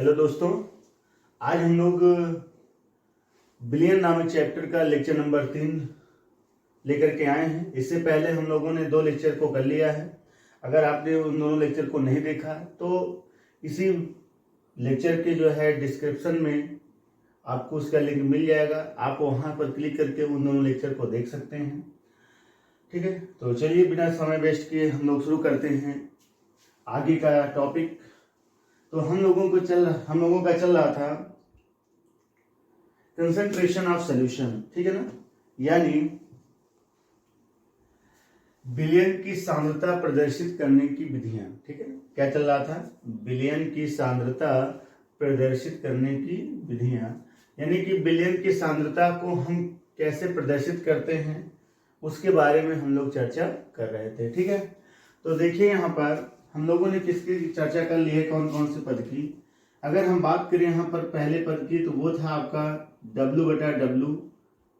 Hello दोस्तों, आज हम लोग बिलियन नामक चैप्टर का लेक्चर नंबर 3 लेकर के आए हैं। इससे पहले हम लोगों ने 2 लेक्चर को कर लिया है। अगर आपने उन दोनों लेक्चर को नहीं देखा तो इसी लेक्चर के जो है डिस्क्रिप्शन में आपको उसका लिंक मिल जाएगा। आप वहाँ पर क्लिक करके उन दोनों लेक्चर को देख सकते हैं। ठीक है, तो चलिए बिना समय वेस्ट किए हम लोग शुरू करते हैं आगे का टॉपिक। तो हम लोगों का चल रहा था कंसंट्रेशन ऑफ सॉल्यूशन, ठीक है ना, यानी बिलियन की सांद्रता प्रदर्शित करने की विधियां। ठीक है, क्या चल रहा था? बिलियन की सांद्रता प्रदर्शित करने की विधियां, यानी कि बिलियन की सांद्रता को हम कैसे प्रदर्शित करते हैं उसके बारे में हम लोग चर्चा कर रहे थे। ठीक है, तो देखिए यहाँ पर हम लोगों ने किसकी चर्चा कर ली है, कौन कौन से पद की। अगर हम बात करें यहाँ पर पहले पद की तो वो था आपका W/W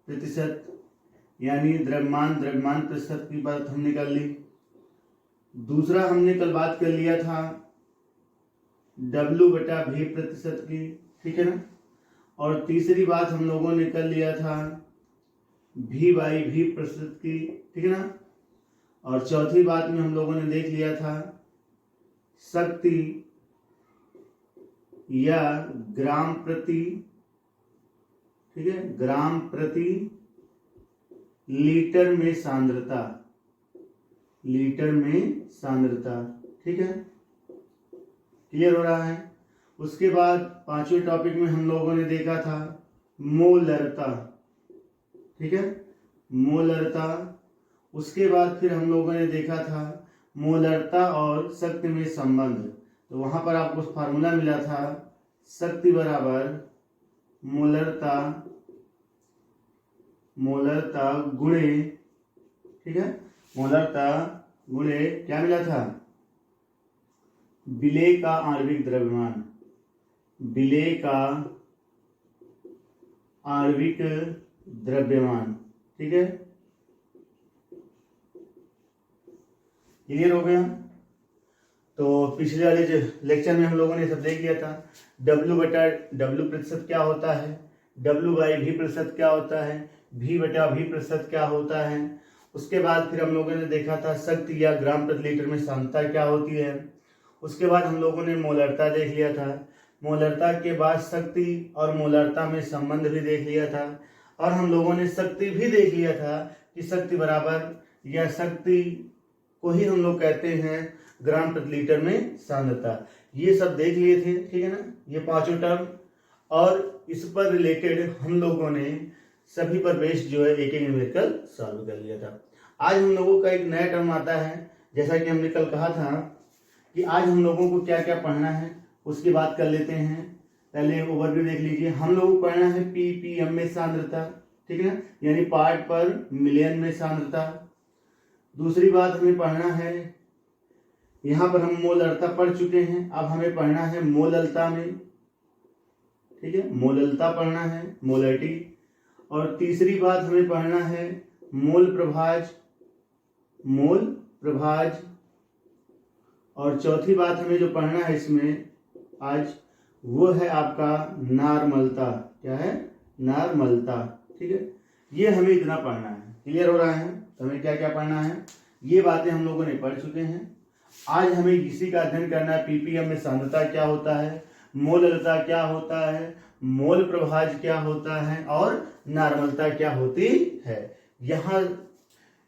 प्रतिशत, यानी द्रव्यमान प्रतिशत की बात हमने कर ली। दूसरा हमने कल बात कर लिया था W/V प्रतिशत की, ठीक है ना। और तीसरी बात हम लोगों ने कर लिया था V/V प्रतिशत की, ठीक है ना। और चौथी बात में हम लोगों ने देख लिया था शक्ति या ग्राम प्रति, ठीक है, ग्राम प्रति लीटर में सांद्रता, लीटर में सांद्रता। ठीक है, क्लियर हो रहा है। उसके बाद पांचवें टॉपिक में हम लोगों ने देखा था मोलरता, ठीक है, मोलरता। उसके बाद फिर हम लोगों ने देखा था मोलरता और शक्ति में संबंध। तो वहां पर आपको फार्मूला मिला था शक्ति बराबर मोलरता गुणे, ठीक है, मोलरता गुणे क्या मिला था? विलेय का आणविक द्रव्यमान, विलेय का आणविक द्रव्यमान। ठीक है, क्लियर हो गया। तो पिछले वाले जो लेक्चर में हम लोगों ने सब देख लिया था W/W प्रतिशत क्या होता है, W/V प्रतिशत क्या होता है, V/V प्रतिशत क्या होता है। उसके बाद फिर हम लोगों ने देखा था शक्ति या ग्राम प्रति लीटर में सांद्रता क्या होती है। उसके बाद हम लोगों ने मोलरता देख लिया था। मोलरता के बाद शक्ति और मोलरता में संबंध भी देख लिया था। और हम लोगों ने शक्ति भी देख लिया था कि शक्ति बराबर या शक्ति को ही हम लोग कहते हैं ग्राम प्रति लीटर में सांद्रता। ये सब देख लिए थे, ठीक है ना, ये पांचों टर्म। और इस पर रिलेटेड हम लोगों ने सभी पर बेस्ड जो है एक न्यूमेरिकल सॉल्व कर लिया था। आज हम लोगों का एक नया टर्म आता है, जैसा कि हमने कल कहा था कि आज हम लोगों को क्या क्या पढ़ना है उसकी बात कर लेते हैं। पहले ओवरव्यू देख लीजिए। हम लोगों को पढ़ना है ppm में सांद्रता, ठीक है ना, यानी पार्ट पर मिलियन में सांद्रता। दूसरी बात हमें पढ़ना है, यहाँ पर हम मोलरता पढ़ चुके हैं, अब हमें पढ़ना है मोललता में, ठीक है, मोललता पढ़ना है, मोलरिटी। और तीसरी बात हमें पढ़ना है मोल प्रभाज। और चौथी बात हमें जो पढ़ना है इसमें आज वो है आपका नार्मलता। क्या है? नार्मलता। ठीक है, ये हमें इतना पढ़ना है। क्लियर हो रहा है? तो हमें क्या क्या पढ़ना है ये बातें हम लोगों ने पढ़ चुके हैं। आज हमें इसी का अध्ययन करना है। ppm में सांद्रता क्या होता है, मोललता क्या होता है, मोल प्रभाज क्या होता है और नार्मलता क्या होती है। यहाँ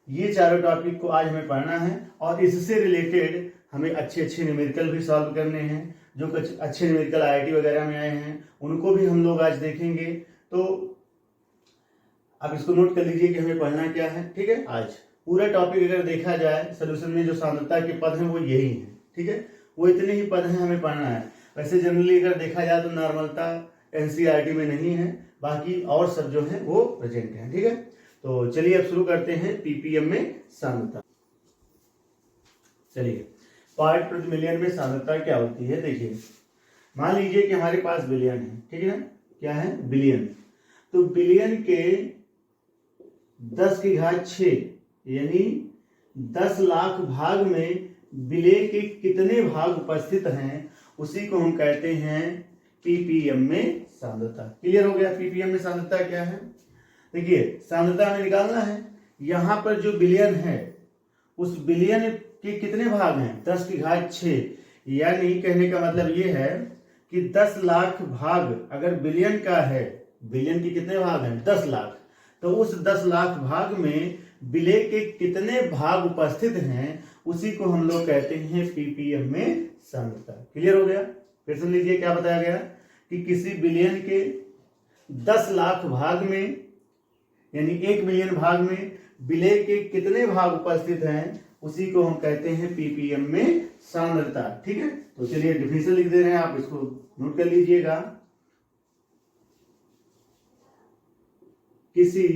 ये चारों टॉपिक को आज हमें पढ़ना है। और इससे रिलेटेड हमें अच्छे न्यूमेरिकल भी सॉल्व करने हैं। जो कुछ अच्छे न्यूमेरिकल IIT वगैरह में आए हैं उनको भी हम लोग आज देखेंगे। तो आप इसको नोट कर लीजिए कि हमें पढ़ना क्या है। ठीक है, आज पूरा टॉपिक अगर देखा जाए सोल्यूशन में जो सांद्रता के पद हैं वो यही हैं। ठीक है, वो इतने ही पद हैं हमें पढ़ना है। वैसे जनरली अगर देखा जाए तो नॉर्मलता NCERT में नहीं है, बाकी और सब जो है वो प्रेजेंट है। ठीक है, तो चलिए अब शुरू करते हैं ppm में सांद्रता। चलिए, पार्ट प्रति मिलियन में सांद्रता क्या होती है। देखिए, मान लीजिए कि हमारे पास बिलियन है, ठीक है ना, क्या है? बिलियन। तो बिलियन के 10⁶ यानी 10 लाख भाग में विलेय के कितने भाग उपस्थित हैं उसी को हम कहते हैं पीपीएम में सांद्रता। क्लियर हो गया पीपीएम में सांद्रता क्या है। देखिए सांद्रता हमें निकालना है, यहाँ पर जो बिलियन है उस बिलियन के कितने भाग हैं, 10 की घात 6, यानी कहने का मतलब ये है कि 10 लाख भाग अगर बिलियन का है, बिलियन के कितने भाग हैं 10 लाख, तो उस 10 लाख भाग में बिले के कितने भाग उपस्थित हैं उसी को हम लोग कहते हैं पीपीएम में सांद्रता। क्लियर हो गया। फिर सुन लीजिए क्या बताया गया कि किसी बिलियन के 10 लाख भाग में यानी 1 मिलियन भाग में बिले के कितने भाग उपस्थित हैं उसी को हम कहते हैं पीपीएम में सांद्रता। ठीक है, तो चलिए डिफिनेशन लिख दे रहे हैं, आप इसको नोट कर लीजिएगा। किसी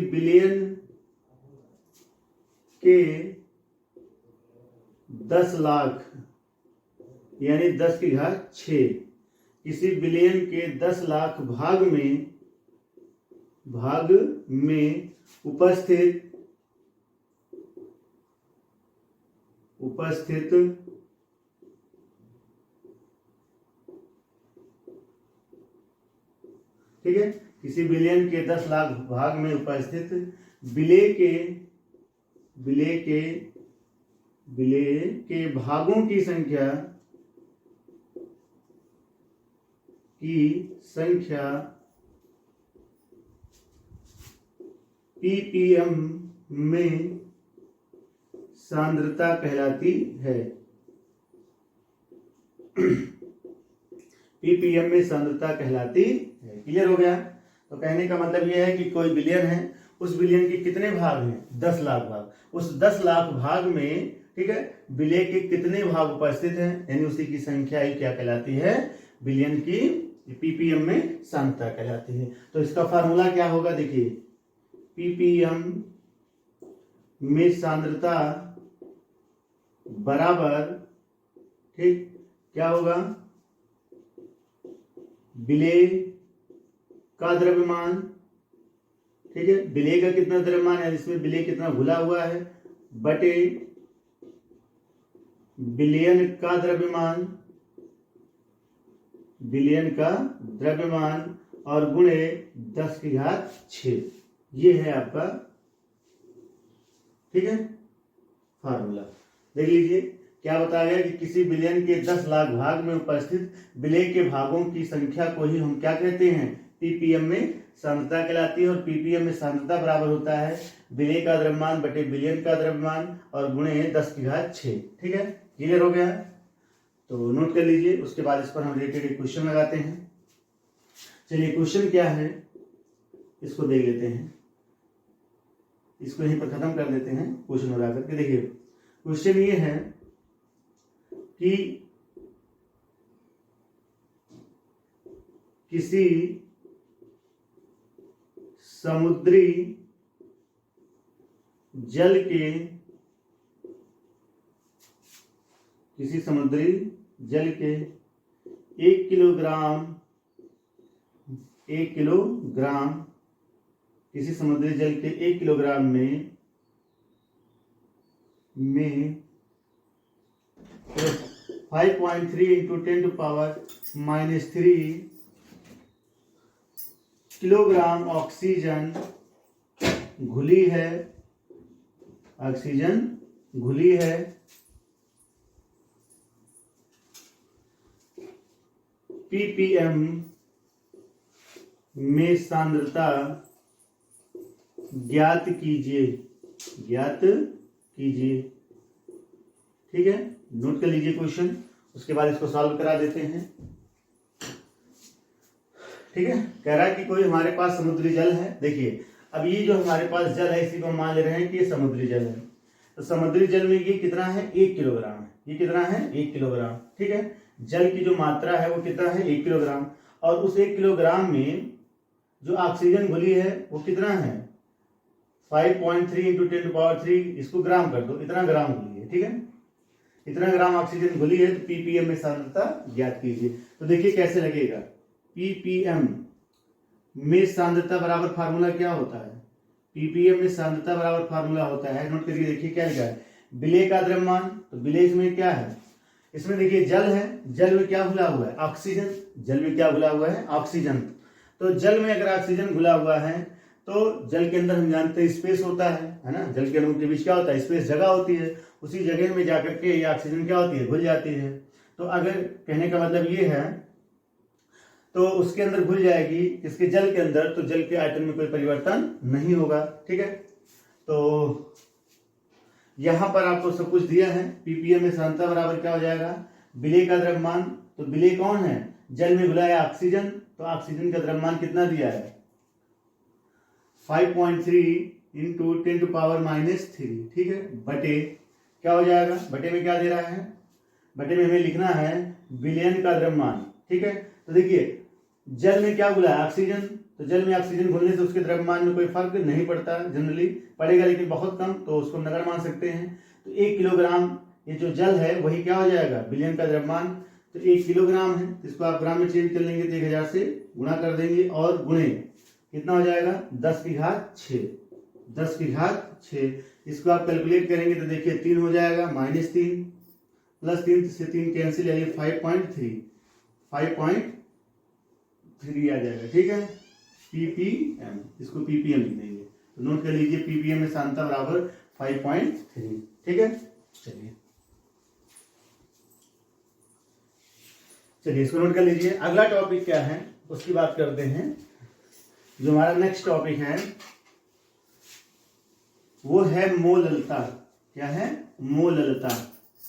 बिलियन के 10 लाख यानी 10 की घात 6, किसी बिलियन के 10 लाख भाग में उपस्थित ठीक है, किसी बिलियन के 10 लाख भाग में उपस्थित बिले के भागों की संख्या पीपीएम में सांद्रता कहलाती है। पीपीएम में सांद्रता कहलाती है। क्लियर हो गया। तो कहने का मतलब यह है कि कोई बिलियन है, उस बिलियन के कितने भाग हैं 10 लाख भाग, उस 10 लाख भाग में ठीक है बिले के कितने भाग उपस्थित हैं यानी उसी की संख्या ही क्या कहलाती है, बिलियन की पीपीएम में सांद्रता कहलाती है। तो इसका फार्मूला क्या होगा, देखिए पीपीएम में सांद्रता बराबर ठीक क्या होगा, बिले का द्रव्यमान, ठीक है बिले का कितना द्रव्यमान है, इसमें बिले कितना घुला हुआ है, बटे बिलियन का द्रव्यमान और गुणे 10 की घात 6। ये है आपका ठीक है फार्मूला। देख लीजिए क्या बताया गया कि किसी बिलियन के 10 लाख भाग में उपस्थित बिले के भागों की संख्या को ही हम क्या कहते हैं, पीपीएम में सांद्रता कहलाती है। और पीपीएम में सांद्रता बराबर होता है बिले का द्रव्यमान बटे बिलियन का द्रव्यमान और गुणे 10 की घात 6। ठीक है, क्लियर हो गया। तो नोट कर लीजिए, उसके बाद इस पर हम रिलेटेड एक क्वेश्चन लगाते हैं। चलिए क्वेश्चन क्या है इसको देख लेते हैं, इसको यहीं पर खत्म कर देते हैं क्वेश्चन लगा करके। देखिए क्वेश्चन ये है कि किसी समुद्री जल के 1 किलोग्राम किसी समुद्री जल के 1 किलोग्राम में 5.3 इंटू 10⁻³ किलोग्राम ऑक्सीजन घुली है पीपीएम में सांद्रता ज्ञात कीजिए। ठीक है, नोट कर लीजिए क्वेश्चन, उसके बाद इसको सॉल्व करा देते हैं। ठीक है, कह रहा है कि कोई हमारे पास समुद्री जल है। देखिए अब ये जो हमारे पास जल है इसी को हम मान ले रहे हैं कि ये समुद्री जल है। तो समुद्री जल में ये कितना है, 1 किलोग्राम है। ये कितना है, 1 किलोग्राम। ठीक है, जल की जो मात्रा है वो कितना है, 1 किलोग्राम। और उस 1 किलोग्राम में जो ऑक्सीजन घुली है वो कितना है, 5.3 इंटू 10⁻³ इसको ग्राम कर दो, इतना ग्राम घुली है। ठीक है, इतना ग्राम ऑक्सीजन घुली है। तो पीपीएम में सांद्रता ज्ञात कीजिए। तो देखिए कैसे लगेगा, पीपीएम में सांद्रता बराबर फार्मूला क्या होता है, पीपीएम में सांद्रता बराबर फार्मूला होता है, नोट करिए। देखिए क्या लिखा है, विलेय का द्रव्यमान, तो विलेय इसमें क्या है, इसमें देखिए जल है, जल में क्या घुला हुआ है, ऑक्सीजन, जल में क्या घुला हुआ है, ऑक्सीजन। तो जल में अगर ऑक्सीजन घुला हुआ है तो जल के अंदर हम जानते हैं स्पेस होता है ना, जल के अणुओं के बीच क्या होता है, स्पेस, जगह होती है, उसी जगह में जाकर के ये ऑक्सीजन क्या होती है, घुल जाती है। तो अगर कहने का मतलब ये है, तो उसके अंदर घुल जाएगी, इसके जल के अंदर, तो जल के आयतन में कोई परिवर्तन नहीं होगा। ठीक है, तो यहां पर आपको सब कुछ दिया है। पीपीएम में सांद्रता बराबर क्या हो जाएगा, विलेय का द्रव्यमान, तो विलेय कौन है, जल में घुला है ऑक्सीजन, तो ऑक्सीजन का द्रव्यमान कितना दिया है, 5.3 इंटू 10⁻⁻3। ठीक है, बटे क्या हो जाएगा, बटे में क्या दे रहा है, बटे में हमें लिखना है विलयन का द्रव्यमान। ठीक है, तो देखिए जल में क्या घुला है, ऑक्सीजन, तो जल में ऑक्सीजन घुलने से उसके द्रव्यमान में कोई फर्क नहीं पड़ता, जनरली पड़ेगा लेकिन बहुत कम, तो उसको नगण्य मान सकते हैं। तो 1 किलोग्राम ये जो जल है वही क्या हो जाएगा, विलयन का द्रव्यमान। तो 1 किलोग्राम है, इसको आप ग्राम में चेंज कर लेंगे तो 1000 से गुणा कर देंगे और गुणे कितना हो जाएगा, 10 की घात 6, 10 की घात 6। इसको आप कैलकुलेट करेंगे तो देखिए 3 हो जाएगा, -3 प्लस 3 से 3 कैंसिल, यानी 5.3 आ जाएगा। ठीक है, पीपीएम, इसको पीपीएम लिख देंगे, तो नोट कर लीजिए पीपीएम में सांद्रता बराबर 5.3। ठीक है, चलिए इसको नोट कर लीजिए। अगला टॉपिक क्या है उसकी बात करते हैं। जो हमारा नेक्स्ट टॉपिक है वो है मोललता। क्या है, मोललता।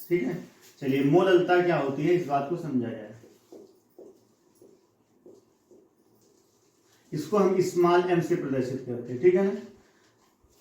ठीक है, चलिए मोललता क्या होती है इस बात को समझा जाए। इसको हम स्मॉल एम से प्रदर्शित करते हैं। ठीक है ना,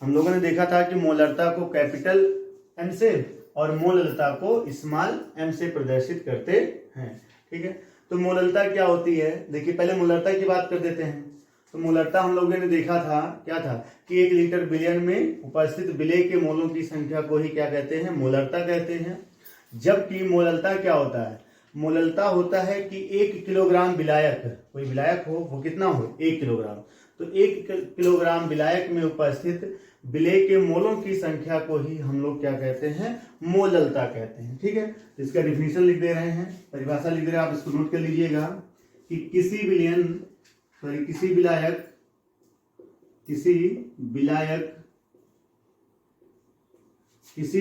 हम लोगों ने देखा था कि मोलरता को कैपिटल एम से और मोललता को स्मॉल एम से प्रदर्शित करते हैं। ठीक है, तो मोललता क्या होती है, देखिए पहले मोलरता की बात कर देते हैं। तो मोलरता हम लोगों ने देखा था क्या था कि 1 लीटर विलयन में उपस्थित विलेय के मोलों की संख्या को ही क्या कहते हैं, मोलरता कहते हैं। जबकि मोललता क्या होता है, मोललता होता है कि 1 किलोग्राम विलायक, कोई विलायक हो वो कितना हो, 1 किलोग्राम, तो 1 किलोग्राम विलायक में उपस्थित विलेय के मोलों की संख्या को ही हम लोग क्या कहते हैं, मोललता कहते हैं। ठीक है, तो इसका डिफिनीशन लिख दे रहे हैं, परिभाषा लिख दे रहे हैं, आप इसको नोट कर लीजिएगा कि किसी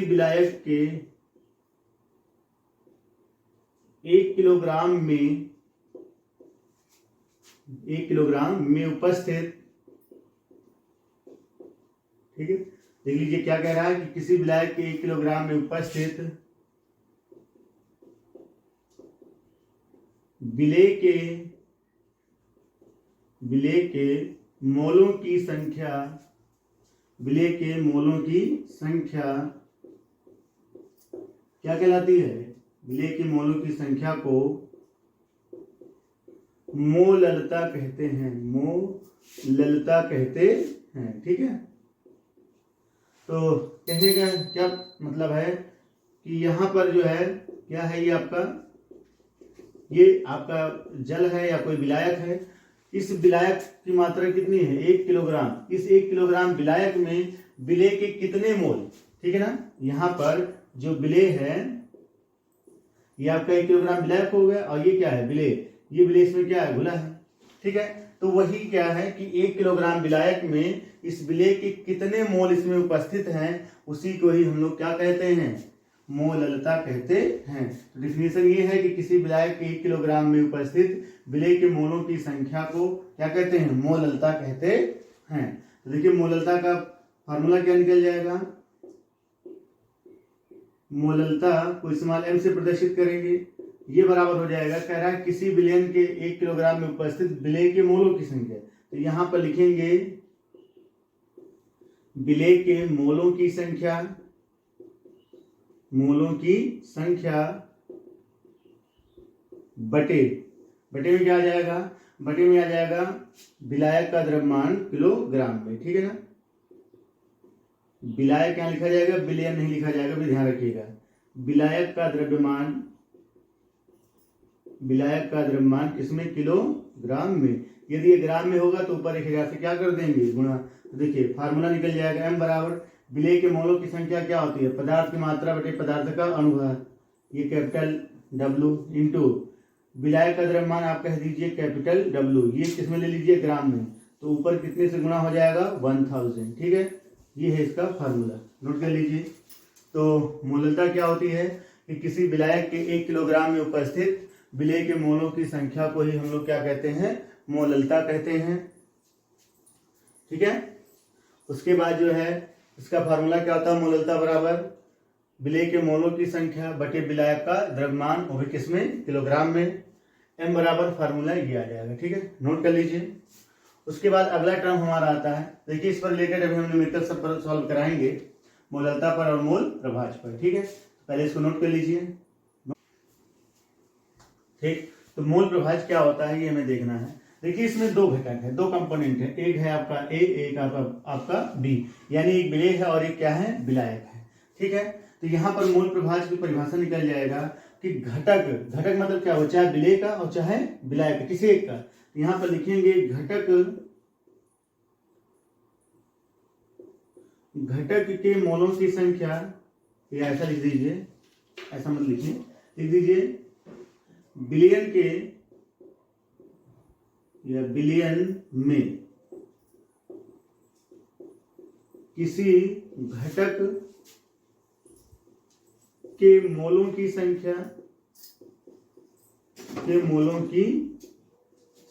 विलायक के 1 किलोग्राम में उपस्थित, ठीक है, देख लीजिए क्या कह रहा है कि किसी विलायक के 1 किलोग्राम में उपस्थित विलेय के मोलों की संख्या क्या कहलाती है, विलेय के मोलों की संख्या को मोललता कहते हैं, मोललता कहते हैं। ठीक है, तो कहने का क्या मतलब है कि यहाँ पर जो है क्या है, ये आपका जल है या कोई विलायक है। इस विलायक की मात्रा कितनी है, 1 किलोग्राम। इस 1 किलोग्राम विलायक में विलेय के कितने मोल, ठीक है ना, यहाँ पर जो विलेय है ये आपका 1 किलोग्राम विलायक हो गया, और ये क्या है, विलेय, ये विलेय इसमें क्या है, घुला है। ठीक है, तो वही क्या है कि 1 किलोग्राम विलायक में इस विलेय के कितने मोल इसमें उपस्थित हैं, उसी को ही हम लोग क्या कहते हैं, मोललता कहते हैं। तो डिफिनेशन ये है कि किसी विलायक के 1 किलोग्राम में उपस्थित विलेय के मोलों की संख्या को क्या कहते हैं, मोललता कहते हैं। तो देखिए मोललता का फार्मूला क्या निकल जाएगा, मोललता को स्मॉल एम से प्रदर्शित करेंगे, ये बराबर हो जाएगा, कह रहा है किसी विलयन के 1 किलोग्राम में उपस्थित विलेय के मोलों की संख्या। तो यहां पर लिखेंगे विलेय के मोलों की संख्या बटे में क्या आ जाएगा, बटे में आ जाएगा विलायक का द्रव्यमान किलोग्राम में। ठीक है ना, विलायक क्या लिखा जाएगा, विलयन नहीं लिखा जाएगा, भी ध्यान रखिएगा। विलायक का द्रव्यमान किसमें, किलोग्राम में। यदि ये ग्राम में होगा तो ऊपर 1000 से क्या कर देंगे, गुणा। तो देखिए फार्मूला निकल जाएगा, m बराबर विलेय के मोलों की संख्या क्या होती है, पदार्थ की मात्रा बटे पदार्थ का अणुभार, ये कैपिटल W इंटू विलायक का द्रव्यमान आप कह दीजिए कैपिटल W, ये किसमें ले लीजिए ग्राम में, तो ऊपर कितने से गुणा हो जाएगा 1000। ठीक है, ये है इसका फार्मूला, नोट कर लीजिए। तो मोललता क्या होती है कि किसी विलायक के 1 किलोग्राम में उपस्थित विलेय के मोलों की संख्या को ही हम लोग क्या कहते हैं, मोललता कहते हैं। ठीक है, उसके बाद जो है इसका फार्मूला क्या होता है, मोललता बराबर विलेय के मोलों की संख्या बटे विलायक का द्रव्यमान, वो भी किसमें, किलोग्राम में, m बराबर फार्मूला ये आ जाएगा। ठीक है, नोट कर लीजिए। उसके बाद अगला टर्म हमारा आता है, देखिए इस पर रिलेटेड अभी हम न्यूमेरिकल सब पर सॉल्व कराएंगे, मोललता पर और मोल प्रभाज पर। ठीक है, पहले इसको नोट कर लीजिए। ठीक, तो मोल प्रभाज क्या होता है ये हमें देखना है। देखिए इसमें दो घटक है, दो कंपोनेंट है, एक है आपका A, एक आपका B, यानी एक विलेय है और एक क्या है, विलायक है। ठीक है, तो यहाँ पर मोल प्रभाज की परिभाषा निकल जाएगा कि घटक, घटक मतलब क्या हो, चाहे विलेय का और चाहे विलायक का, किसी एक का। तो यहाँ पर लिखेंगे घटक के मोलों की संख्या, या ऐसा लिख दीजिए, ऐसा मत लिखिए, लिख दीजिए बिलियन के या बिलियन में किसी घटक के मोलों की संख्या, के मोलों की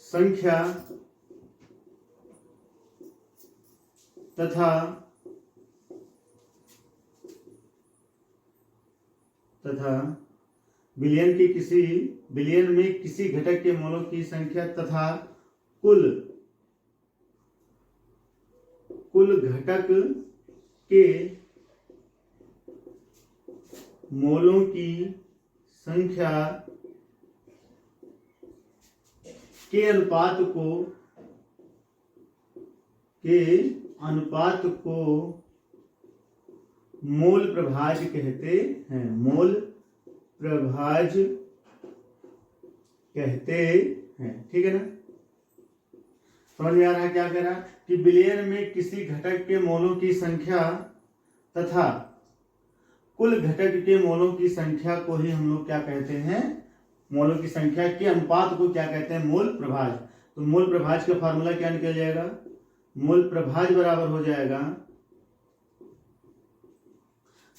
संख्या तथा बिलियन में किसी घटक के मोलों की संख्या तथा कुल घटक के मोलों की संख्या के अनुपात को मोल प्रभाज कहते हैं, मोल प्रभाज कहते हैं। ठीक है ना, समझ में आ रहा है क्या कह रहा कि बिलियन में किसी घटक के मोलों की संख्या तथा कुल घटक के मोलों की संख्या को ही हम लोग क्या कहते हैं, मोलों की संख्या के अनुपात को क्या कहते हैं, मोल प्रभाज। तो मोल प्रभाज का फार्मूला क्या निकल जाएगा, मोल प्रभाज बराबर हो जाएगा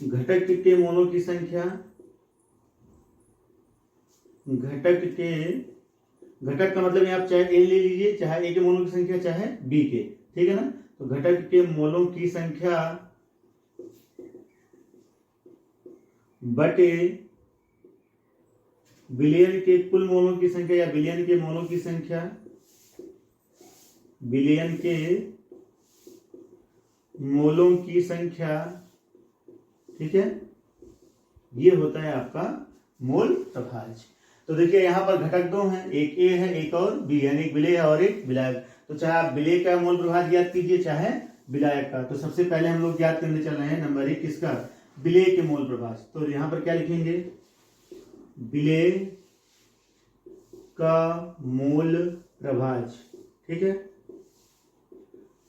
घटक के मोलों की संख्या, घटक का मतलब आप चाहे A ले लीजिए, चाहे A के मोलों की संख्या चाहे B के। ठीक है ना, तो घटक के मोलों की संख्या बटे बिलियन के कुल मोलों की संख्या या बिलियन के मोलों की संख्या, बिलियन के मोलों की संख्या। ठीक है, ये होता है आपका मोल प्रभाज। तो देखिए यहाँ पर घटक दो हैं, एक A है एक और B, यानी एक विलेय है और एक विलायक। तो चाहे आप विलेय का मोल प्रभाज ज्ञात कीजिए चाहे विलायक का। तो सबसे पहले हम लोग ज्ञात करने चल रहे हैं नंबर 1 किसका, विलेय के मोल प्रभाज। तो यहाँ पर क्या लिखेंगे, विलेय का मोल प्रभाज। ठीक है,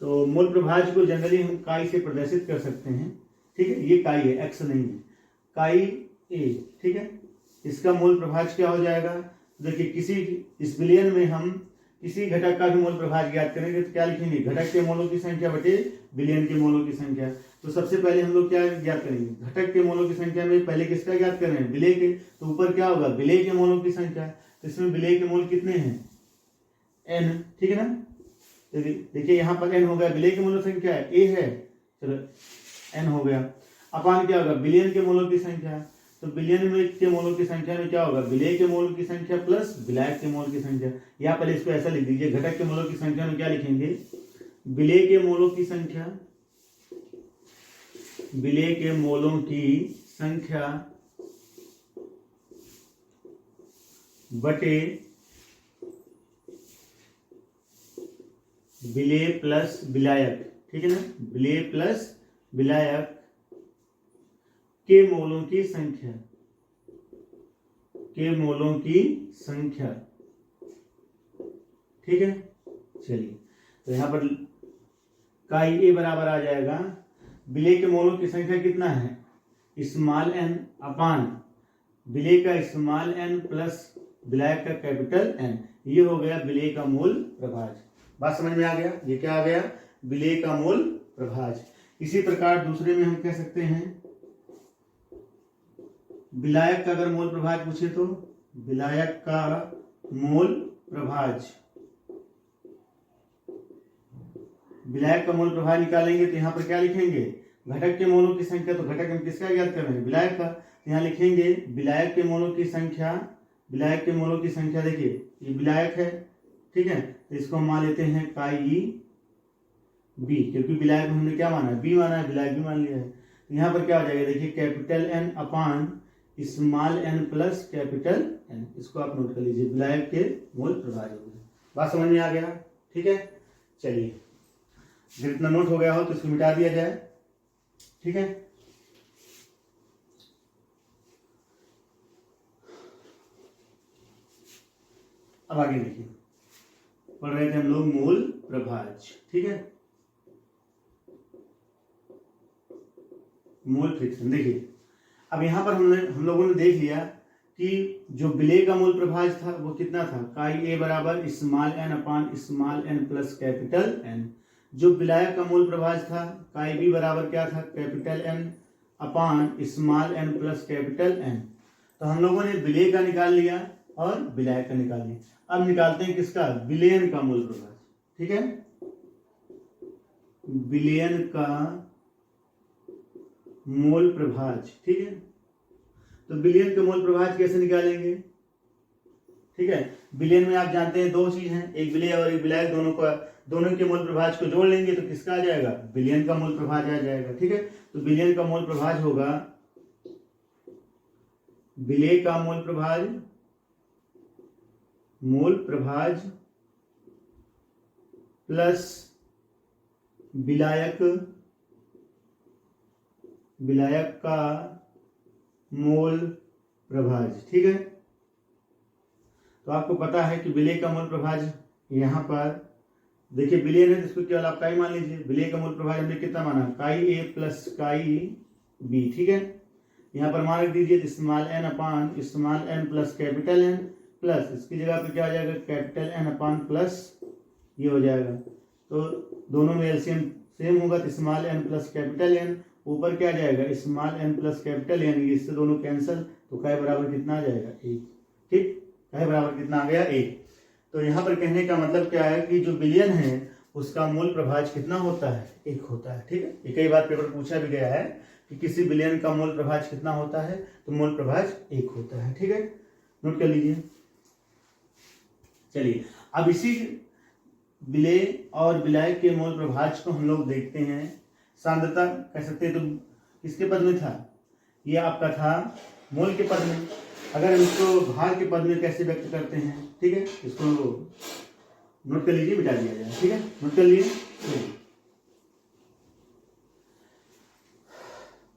तो मोल प्रभाज को जनरली हम काई से प्रदर्शित कर सकते हैं। ठीक है, ये काई है, एक्स नहीं है, काई A। ठीक है, इसका मोल प्रभाज क्या हो जाएगा, देखिए किसी इस विलयन में हम किसी घटक का भी मोल प्रभाज ज्ञात करेंगे तो क्या लिखेंगे, घटक के मोलों की संख्या बटे विलयन के मोलों की संख्या। तो सबसे पहले हम लोग क्या ज्ञात करेंगे, घटक के मोलों की संख्या में पहले किसका ज्ञात कर रहे हैं, विलेय के। तो ऊपर क्या होगा, विलेय के मोलों की संख्या। तो इसमें विलेय के मोल कितने हैं, n। ठीक है ना, देखिए यहाँ पर n हो गया, विलेय के मोलों की संख्या है A है, चलो n हो गया। अपान क्या होगा, विलयन के मोलों की संख्या। तो विलयन में के मोलों की संख्या में क्या होगा, विलेय के मोल की संख्या प्लस विलायक के मोल की संख्या। या पहले इसको ऐसा लिख दीजिए, घटक के मोलों की संख्या में क्या लिखेंगे, विलेय के मोलों की संख्या, विलेय के मोलों की संख्या बटे विलेय प्लस विलायक। ठीक है ना, विलेय प्लस विलायक के मोलों की संख्या, के मोलों की संख्या। ठीक है, चलिए तो यहां पर काई A बराबर आ जाएगा विलेय के मोलों की संख्या कितना है, स्मॉल n अपान विलेय का स्मॉल n प्लस विलायक का कैपिटल N, ये हो गया विलेय का मोल प्रभाज। बात समझ में आ गया, ये क्या आ गया, विलेय का मोल प्रभाज। इसी प्रकार दूसरे में हम कह सकते हैं विलायक का अगर मोल प्रभाज पूछे तो विलायक का मोल प्रभाज, विलायक का मोल प्रभाज निकालेंगे तो यहाँ पर क्या लिखेंगे, घटक के मोलों की संख्या, तो घटक हम किसका ज्ञात कर रहे हैं, विलायक का, तो यहाँ लिखेंगे विलायक के मोलों की संख्या, विलायक के मोलों की संख्या देखिए ये विलायक है, ठीक है, तो इसको हम मान लेते हैं काई बी, क्योंकि विलायक हमने क्या माना है, बी माना है, विलायक भी मान लिया है। तो यहाँ पर क्या हो जाएगा, देखिए capital N upon small N plus capital N, इसको आप नोट कर लीजिए, विलायक के मोल प्रभाज हो गए। बात समझ में आ गया, ठीक है। चलिए अगर इतना नोट हो गया हो तो इसको मिटा दिया जाए, ठीक है। अब आगे देखिए, पढ़ रहे थे हम लोग मोल प्रभाज, ठीक है, मोल फ्रिक्शन। देखिए अब यहां पर हम लोगों ने देख लिया कि जो विलेय का मोल प्रभाज था वो कितना था, काई ए बराबर small N upon small N plus capital N. जो विलायक का मोल प्रभाज था काई बी बराबर क्या था, capital N upon small N plus capital N. तो हम लोगों ने विलेय का निकाल लिया और विलायक का निकाल लिया। अब निकालते हैं किसका, विलेयन का मोल प्रभाज, ठीक है, विलेयन का मोल प्रभाज, ठीक है। तो विलेयन का मोल प्रभाज कैसे निकालेंगे, ठीक है। विलेयन में आप जानते हैं दो चीज हैं, एक विलेय और एक विलायक, दोनों के मोल प्रभाज को जोड़ लेंगे तो किसका आ जाएगा, विलेयन का मोल प्रभाज आ जाएगा, ठीक है। तो विलेयन का मोल प्रभाज होगा विलेय का मोल प्रभाज प्लस विलायक का मोल प्रभाज, ठीक है। तो आपको पता है कि विलेय का मोल प्रभाज यहां पर देखिए विलेय है, इसको केवल आप काई मान लीजिए। विलेय का मोल प्रभाज हमने कितना माना, काई ए प्लस काई बी, ठीक है। यहाँ पर मान रख दीजिए small N upon small N plus capital N, plus इसकी जगह पे क्या हो जाएगा, कैपिटल एन अपान प्लस ये हो जाएगा। तो दोनों में एलसीएम सेम होगा, तो small N plus capital N, ऊपर क्या जाएगा small N plus capital N, इससे दोनों कैंसिल, तो काय बराबर कितना आ जाएगा, एक, ठीक, काय बराबर कितना आ गया, एक। तो यहाँ पर कहने का मतलब क्या है कि जो विलेयन है उसका मोल प्रभाज कितना होता है, एक होता है, ठीक है। ये कई बार पेपर पूछा भी गया है कि किसी विलेयन का मोल प्रभाज कितना होता है, तो मोल प्रभाज एक होता है, ठीक है, नोट कर लीजिए। चलिए अब इसी विलेय और विलायक के मोल प्रभाज को हम लोग देखते हैं। सांद्रता कह सकते हैं तो किसके पद में था, ये आपका था मोल के पद में। अगर हम इसको भार के पद में कैसे व्यक्त करते हैं, ठीक है, इसको नोट कर लीजिए, मिटा दिया जाए, ठीक है, नोट कर लीजिए।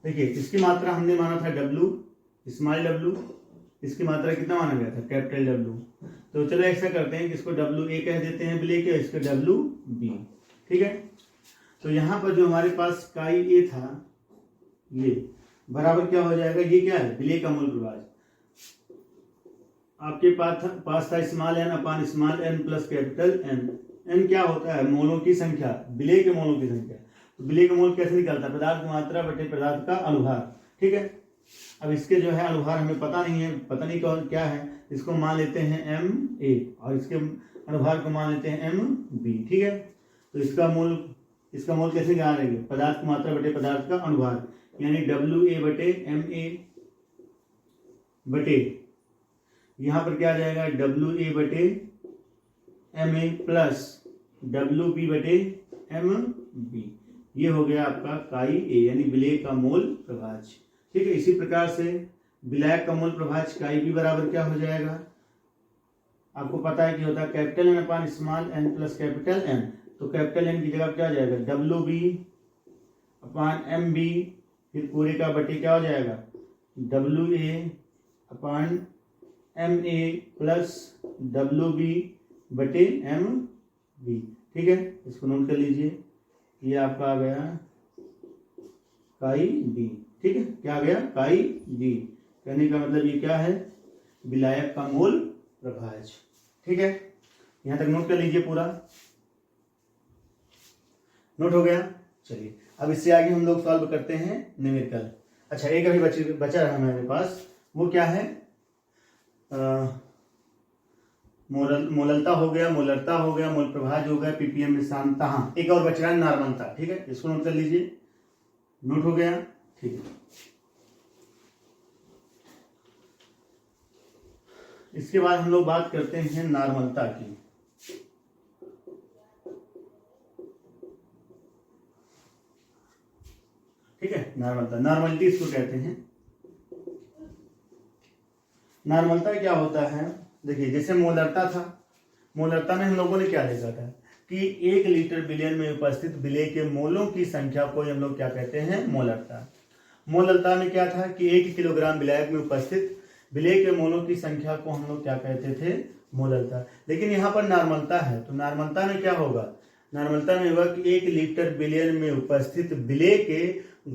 देखिए इसकी मात्रा हमने माना था W, स्मॉल w, इसकी मात्रा कितना माना गया था, कैपिटल W। तो चलो ऐसा करते हैं कि इसको WA कह देते हैं विलेय के, इसको WB, ठीक है। तो यहाँ पर जो हमारे पास काई ए था ये बराबर क्या हो जाएगा, ये क्या है, विलेय का मोल प्रभाज। आपके पास था small N upon small N plus capital N. N क्या होता है, मोलों की संख्या, विलेय के मोलों की संख्या। तो विलेय का मोल कैसे निकलता है, पदार्थ की मात्रा बटे पदार्थ का अनुभार, ठीक है। अब इसके जो है अनुभार हमें पता नहीं है, पता नहीं कौन क्या है, इसको मान लेते हैं MA और इसके अनुभार को मान लेते हैं MB, ठीक है। तो इसका मोल कैसे निकालेंगे, पदार्थ की मात्रा बटे पदार्थ का अनुभार, यानी WA बटे MA बटे यहाँ पर क्या आ जाएगा, WA बटे MA प्लस WB बटे MB, ये हो गया आपका काई ए, यानी विलेय का मोल प्रभाज, ठीक है। इसी प्रकार से विलायक का मोल प्रभाज काई बी बराबर क्या हो जाएगा, आपको पता है कि होता है capital N upon small N plus capital N. तो कैपिटल एन की जगह क्या हो जाएगा, WB अपान MB, फिर पूरे का बटे क्या हो जाएगा, WA अपान MA प्लस WB बटे MB, ठीक है। इसको नोट कर लीजिए, ये आपका आ गया काई डी। ठीक है, क्या आ गया? काई डी। कहने का मतलब ये क्या है? विलायक का मोल प्रभाज्य। ठीक है, यहां तक नोट कर लीजिए, पूरा नोट हो गया। चलिए अब इससे आगे हम लोग सॉल्व करते हैं न्यूमेरिकल। अच्छा, एक अभी बचा है हमारे पास, वो क्या है? मोललता हो गया, मोलरता हो गया, मोल प्रभाज्य हो गया, पीपीएम में शांता। हाँ, एक और बच रहा है, नॉर्मलता। ठीक है, इसको नोट कर लीजिए। नोट हो गया? ठीक है। इसके बाद हम लोग बात करते हैं नॉर्मलता की। ठीक है, नॉर्मलता, नॉर्मलिटी इसको कहते हैं। नॉर्मलता क्या होता है? देखिए, जैसे मोलरता था, मोलरता में हम लोगों ने क्या देखा था कि 1 लीटर बिलियन में उपस्थित विलेय के मोलों की संख्या को हम लोग क्या कहते हैं? मोलरता। मोलरता में क्या था कि 1 किलोग्राम विलायक में उपस्थित विलेय के मोलों की संख्या को हम लोग क्या कहते थे? मोलरता। लेकिन यहाँ पर नॉर्मलता है, तो नॉर्मलता में क्या होगा? नॉर्मलता में होगा कि 1 लीटर बिलियन में उपस्थित विलेय के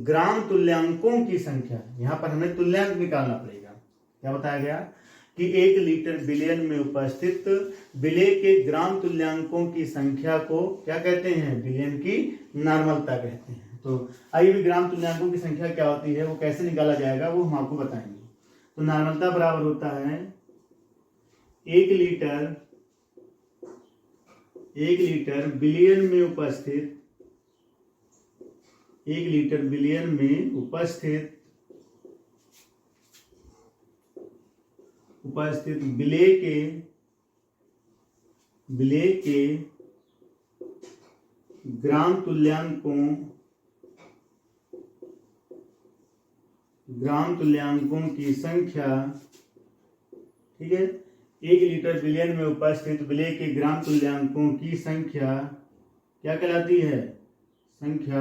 ग्राम तुल्यांकों की संख्या। यहाँ पर हमें तुल्यांक निकालना पड़ेगा। क्या बताया गया कि 1 लीटर बिलियन में उपस्थित विलेय के ग्राम तुल्यांकों की संख्या को क्या कहते हैं? बिलियन की नॉर्मलता कहते हैं। तो आइए भी ग्राम तुल्यांकों की संख्या क्या होती है, वो कैसे निकाला जाएगा, वो हम आपको बताएंगे। तो नॉर्मलता बराबर होता है 1 लीटर बिलियन में उपस्थित, 1 लीटर बिलियन में उपस्थित विलेय के ग्राम तुल्यांकों की संख्या। ठीक है, 1 लीटर बिलियन में उपस्थित विलेय के ग्राम तुल्यांकों की संख्या क्या कहलाती है? संख्या,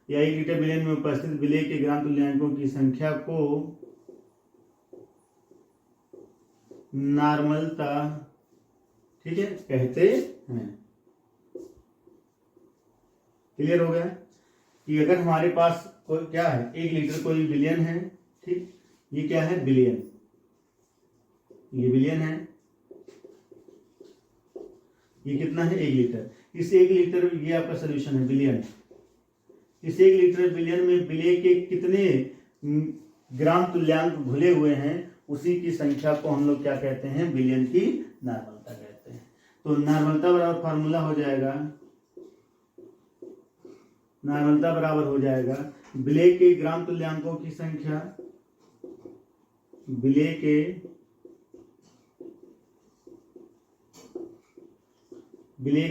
या 1 लीटर बिलियन में उपस्थित विलेय के ग्राम तुल्यांकों की संख्या को नॉर्मलता, ठीक है, कहते हैं। क्लियर हो गया कि अगर हमारे पास कोई क्या है, 1 लीटर कोई बिलियन है। ठीक, ये क्या है? बिलियन, ये बिलियन है। ये कितना है? 1 लीटर। इस 1 लीटर, ये आपका सोल्यूशन है, बिलियन। इस 1 लीटर बिलियन में विलेय के कितने ग्राम तुल्यांक घुले हुए हैं, उसी की संख्या को हम लोग क्या कहते हैं? बिलियन की नॉर्मलता कहते हैं। तो नॉर्मलता बराबर फार्मूला हो जाएगा, नॉर्मलता बराबर हो जाएगा विलेय के ग्राम तुल्यांकों की संख्या, विलेय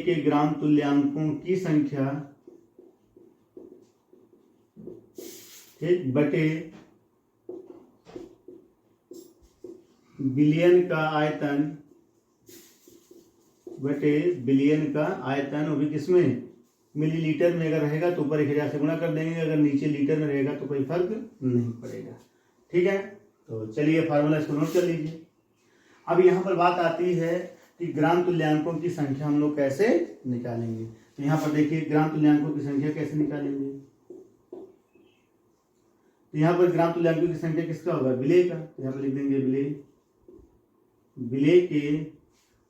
के ग्राम तुल्यांकों की संख्या, ठीक, बटे बिलियन का आयतन, वो भी किसमें? मिलीलीटर में अगर रहेगा तो ऊपर 1000 से गुणा कर देंगे, अगर नीचे लीटर में रहेगा तो कोई फर्क नहीं पड़ेगा। ठीक है, तो चलिए फार्मूला इसको नोट कर लीजिए। अब यहाँ पर बात आती है कि ग्राम तुल्यांकों की संख्या हम लोग कैसे निकालेंगे। तो यहाँ पर देखिए, ग्राम तुल्यांकों की संख्या कैसे निकालेंगे। तो यहाँ पर ग्राम तुल्यांकों की संख्या किसका होगा? विलेय का। तो यहाँ पर लिख देंगे विलेय के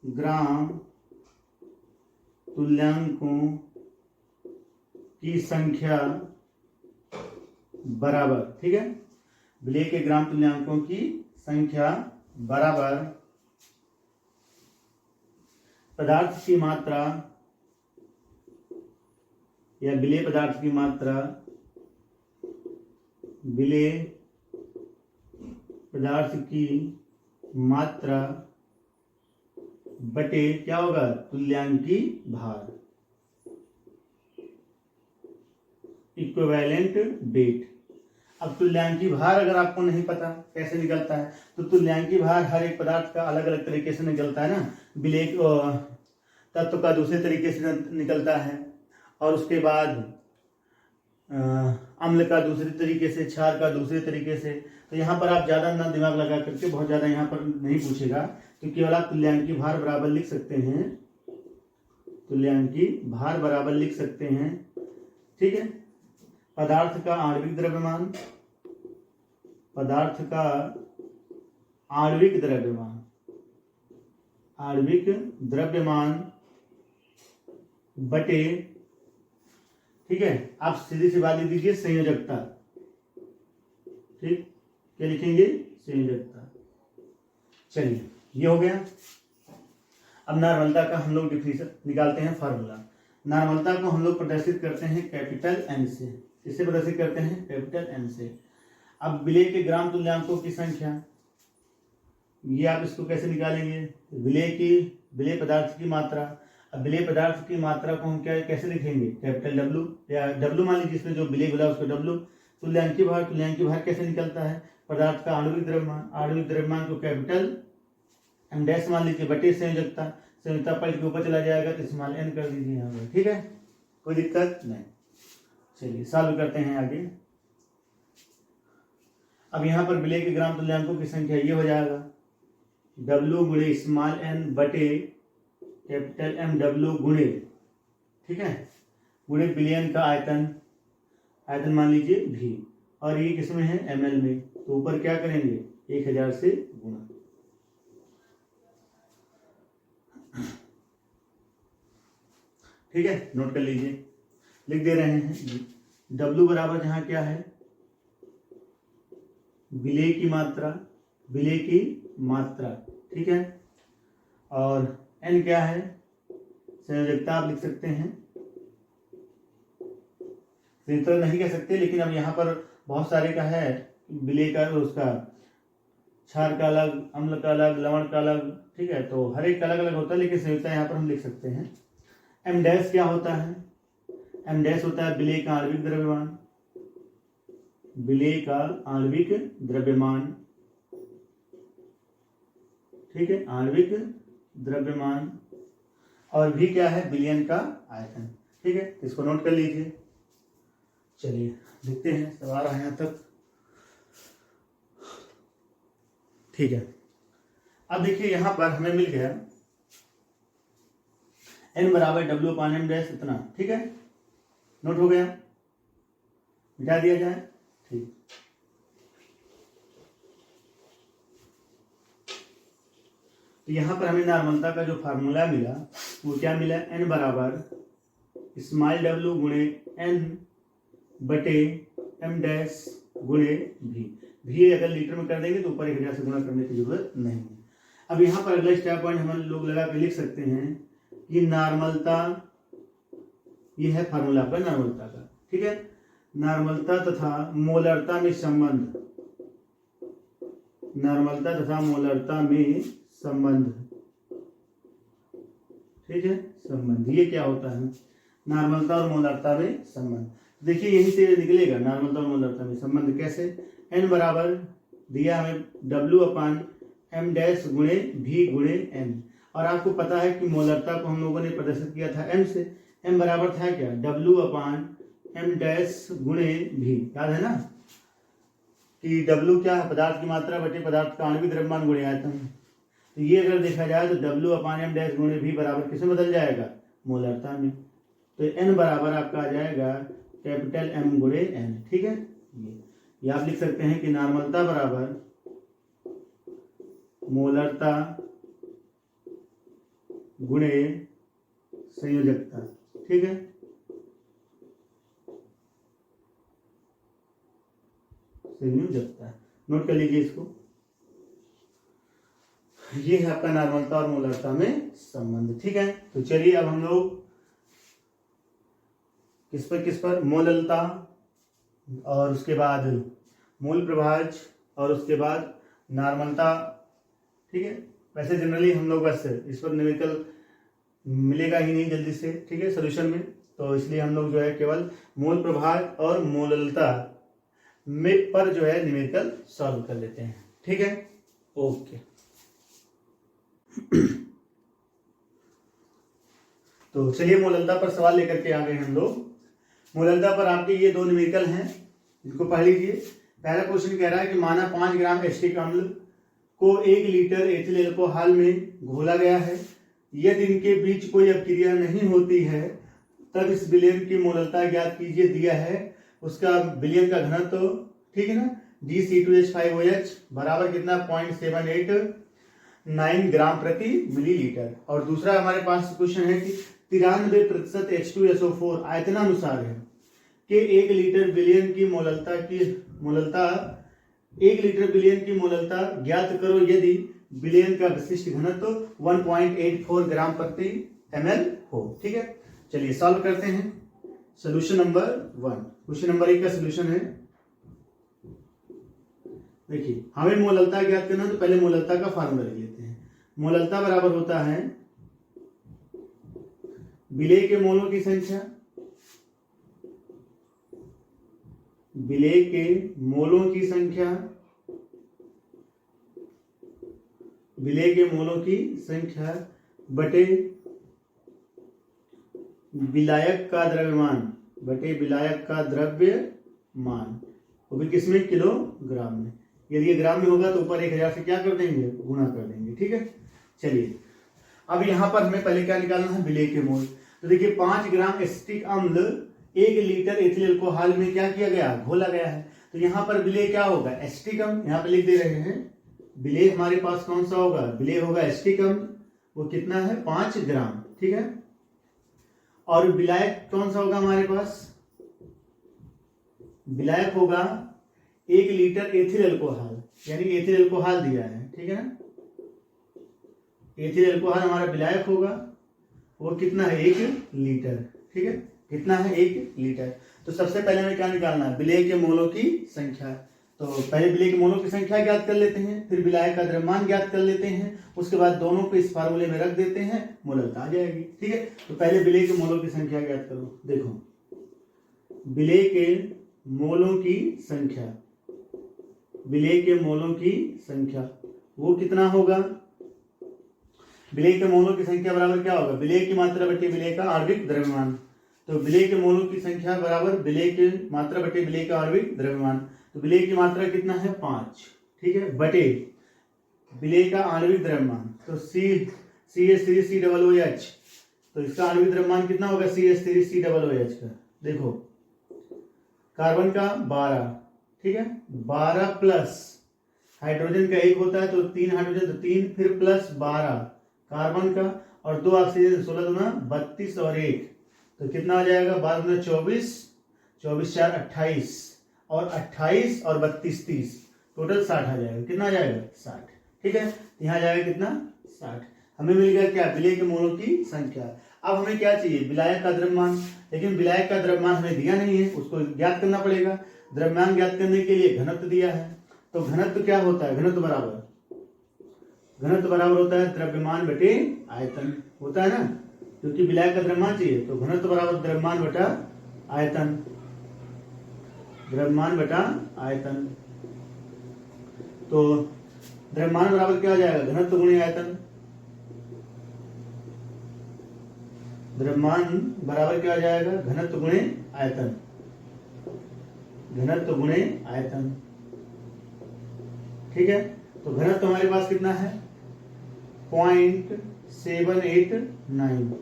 ग्राम तुल्यांकों की संख्या बराबर, ठीक है, विलेय के ग्राम तुल्यांकों की संख्या बराबर पदार्थ की मात्रा या विलेय पदार्थ की मात्रा, विलेय पदार्थ की मात्रा बटे क्या होगा? तुल्यांकी भार, इक्विवेलेंट वेट। अब तुल्यांकी भार अगर आपको नहीं पता कैसे निकलता है, तो तुल्यांकी भार हर एक पदार्थ का अलग अलग तरीके से निकलता है ना। विलेय तत्व का दूसरे तरीके से निकलता है, और उसके बाद अम्ल का दूसरे तरीके से, क्षार का दूसरे तरीके से। तो यहाँ पर आप ज़्यादा ना दिमाग लगा करके, बहुत ज़्यादा यहाँ पर नहीं पूछेगा, तो केवल आप तुल्यांकी भार बराबर लिख सकते हैं, तुल्यांकी भार बराबर लिख सकते हैं। ठीक है, पदार्थ का आणविक द्रव्यमान, पदार्थ का आणविक द्रव्यमान, आणविक द्रव्यमान बटे, ठीक है, आप सीधी सी बात लिख दीजिए संयोजकता। ठीक, क्या लिखेंगे? संयोजकता। चलिए ये हो गया। अब नॉर्मलता का हम लोग डिफिनेशन निकालते हैं, फार्मूला। नॉर्मलता को हम लोग प्रदर्शित करते हैं कैपिटल एन से। किससे प्रदर्शित करते हैं? कैपिटल एन से। अब विलेय के ग्राम तुल्यांकों की संख्या, ये आप इसको कैसे निकालेंगे? विलेय पदार्थ की मात्रा। अब विलेय पदार्थ की मात्रा को हम क्या कैसे लिखेंगे? कैपिटल डब्ल्यू, या डब्ल्यू मान लीजिए, इसमें जो विलेय बोला उसको डब्ल्यू। तुल्यांकी भार कैसे निकलता है? पदार्थ का आणविक द्रव्यमान को कैपिटल एम डैश मान लीजिए बटे संयोजकता पलट के ऊपर चला जाएगा तो स्मॉल एन कर दीजिए यहाँ पर। ठीक है, कोई दिक्कत नहीं। चलिए सॉल्व करते हैं आगे। अब यहाँ पर विलेय के ग्राम तुल्यांकों की संख्या ये हो जाएगा डब्ल्यू गुणे स्मॉल एन बटे कैपिटल एम डब्ल्यू गुणे, ठीक है, गुणे बिलियन का आयतन मान लीजिए भी, और ये किसमें है? ml में। तो ऊपर क्या करेंगे? 1000 से गुणा। ठीक है, नोट कर लीजिए, लिख दे रहे हैं। W बराबर जहां क्या है? विलेय की मात्रा, ठीक है, और n क्या है? संयोजकता आप लिख सकते हैं, तो नहीं कह सकते, लेकिन अब यहाँ पर बहुत सारे का है, विलेय का, उसका क्षार का अलग, अम्ल का अलग, लवण का अलग, ठीक है, तो हर एक का अलग अलग होता है, लेकिन संयोजकता यहाँ पर हम लिख सकते हैं। एम डैश क्या होता है? एम डैश होता है विलेय का आणविक द्रव्यमान, विलेय का आणविक द्रव्यमान, ठीक है, आणविक द्रव्यमान, और भी क्या है? बिलियन का आयतन। ठीक है, इसको नोट कर लीजिए। चलिए देखते हैं, सवाल है यहाँ तक। ठीक है, अब देखिए यहाँ पर हमें मिल गया n बराबर डब्ल्यू अपान एम डैश इतना। ठीक है, नोट हो गया, मिटा दिया जाए। ठीक, तो यहाँ पर हमें नॉर्मलता का जो फार्मूला मिला वो क्या मिला? n बराबर स्मॉल डब्ल्यू गुणे n बटे m डैश गुणे भी अगर लीटर में कर देंगे तो ऊपर 1000 से गुणा करने की जरूरत नहीं है। अब यहाँ पर अगला स्टेप पॉइंट हम लोग लगा के लिख सकते हैं कि नॉर्मलता, ये है फार्मूला आपका नॉर्मलता का। ठीक है, नॉर्मलता तथा मोलरता में संबंध, नॉर्मलता तथा मोलरता में संबंध, ठीक है, संबंध, ये क्या होता है? नॉर्मलता और मोलरता में संबंध। देखिए यहीं से निकलेगा नॉर्मलता और मोलरता में संबंध कैसे? n बराबर दिया हमें डब्ल्यू अपान एम डैश गुणे भी गुणे n, और आपको पता है कि मोलरता को हम लोगों ने प्रदर्शित किया था m से। m बराबर था क्या? डब्ल्यू अपान एम डैश गुणे भी, याद है ना कि W क्या है? पदार्थ की मात्रा बटे पदार्थ का आणविक द्रव्यमान गुणे आयतन। तो ये अगर देखा जाए तो W अपान एम डैश गुणे भी बराबर किसमें बदल जाएगा? मोलरता में। तो n बराबर आपका आ जाएगा कैपिटल M गुणे n। ठीक है, ये आप लिख सकते हैं कि नॉर्मलता बराबर मोलरता गुणे संयोजकता। ठीक है, संयोजकता नोट कर लीजिए इसको। ये है आपका नॉर्मलता और मोलरता में संबंध। ठीक है, तो चलिए अब हम लोग किस पर मोललता और उसके बाद मूल प्रभाज और उसके बाद नॉर्मलता। ठीक है, वैसे जनरली हम लोग बस इस पर न्यूमेरिकल मिलेगा ही नहीं जल्दी से, ठीक है, सोल्यूशन में, तो इसलिए हम लोग जो है केवल मूल प्रभाज और मोललता में पर जो है न्यूमेरिकल सॉल्व कर लेते हैं। ठीक है, ओके। तो चलिए मोललता पर सवाल लेकर के आ गए हम लोग। मोललता पर आपके ये दो न्यूमेरिकल हैं, इनको पढ़ लीजिए। पहला क्वेश्चन कह रहा है कि माना 5 ग्राम एसिटिक अम्ल को 1 लीटर एथिल अल्कोहल में घोला गया है। यदि इनके बीच कोई अपक्रिया नहीं होती है तब इस विलेय की मोललता ज्ञात कीजिए। दिया है उसका बिलियन का घनत्व, ठीक है ना, GC2H5OH बराबर कितना 0.789 ग्राम प्रति मिलीलीटर। और दूसरा हमारे पास क्वेश्चन है कि 93% H2SO4 आयतनानुसार है कि 1 लीटर बिलियन की मोललता 1 लीटर बिलियन की मोललता ज्ञात करो यदि बिलियन का विशिष्ट घनत्व 1.84 ग्राम प्रति ml हो। ठीक है, चलिए सॉल्व करते हैं। सोल्यूशन नंबर 1, क्वेश्चन नंबर 1 का सोल्यूशन है। देखिए हमें मोललता ज्ञात करना है, तो पहले मोललता का फार्मूला लिख लेते हैं। मोललता बराबर होता है विलेय के मोलों की संख्या, विलेय के मोलों की संख्या, विलेय के मोलों की संख्या बटे विलायक का द्रव्यमान, बटे विलायक का द्रव्यमान, वो भी किसमें, किलोग्राम में। यदि ये ग्राम में होगा तो ऊपर 1000 से क्या कर देंगे, गुणा कर देंगे। ठीक है, चलिए अब यहां पर हमें पहले क्या निकालना है, विलेय के मोल। तो देखिए 5 ग्राम एसिटिक अम्ल 1 लीटर एथिल अल्कोहल में क्या किया गया, घोला गया है। तो यहाँ पर विलेय क्या होगा, एसिटिक अम्ल, यहाँ पे लिख दे रहे हैं। विलेय हमारे पास कौन सा होगा, विलेय होगा एसिटिक अम्ल, वो कितना है 5 ग्राम। ठीक है, और विलायक कौन सा होगा हमारे पास, विलायक होगा 1 लीटर एथिल अल्कोहल, यानी एथिल अल्कोहल दिया है। ठीक है ना, एथिल अल्कोहल हमारा विलायक होगा, वो कितना है 1 लीटर। ठीक है, कितना है 1 लीटर। तो सबसे पहले हमें क्या निकालना है, विलेय के मोलों की संख्या। तो पहले विलेय के मोलों की संख्या ज्ञात कर लेते हैं, फिर विलायक का द्रव्यमान ज्ञात कर लेते हैं, उसके बाद दोनों को इस फार्मूले में रख देते हैं, मोललता आ जाएगी। ठीक है, तो पहले विलेय के मोलों की संख्या ज्ञात करो। देखो विलेय के मोलों की संख्या, विलेय के मोलों की संख्या वो कितना होगा, विलेय के मोलों की संख्या बराबर क्या होगा, विलेय की मात्रा बटे विलेय का आणविक द्रव्यमान। तो विलेय के मोलों की संख्या बराबर विलेय की मात्रा बटे विलेय का आणविक द्रव्यमान। तो विलेय की मात्रा कितना है 5, ठीक है, बटे विलेय का आणविक द्रव्यमान, तो CH3COOH, तो इसका आणविक द्रव्यमान कितना होगा CH3COOH का। देखो कार्बन का 12, ठीक है, 12 प्लस हाइड्रोजन का 1 होता है, तो 3 हाइड्रोजन, तो 3 फिर प्लस 12 कार्बन का, और 2 ऑक्सीजन, 16 दूना 32 और 1, तो कितना हो जाएगा 12 दूना 24, 24 4 28, और 28 और 32 30, टोटल 60 आ जाएगा। कितना आ जाएगा 60। ठीक है, यहाँ जाएगा कितना 60। हमें मिल गया क्या, विलेय के मोलों की संख्या। अब हमें क्या चाहिए, विलायक का द्रव्यमान, लेकिन विलायक का द्रव्यमान हमें दिया नहीं है, उसको ज्ञात करना पड़ेगा। द्रव्यमान ज्ञात करने के लिए घनत्व दिया है, तो घनत्व क्या होता है, घनत्व बराबर होता है द्रव्यमान बटे आयतन, होता है ना, क्योंकि विलायक का द्रव्यमान चाहिए, तो घनत्व बराबर द्रव्यमान बटा आयतन, द्रव्यमान बटा आयतन। तो द्रव्यमान बराबर क्या हो जाएगा, घनत्व गुणे आयतन। द्रव्यमान बराबर क्या हो जाएगा, घनत्व गुणे आयतन, घनत्व गुणे आयतन। ठीक है, तो घनत्व हमारे पास कितना है 0.789,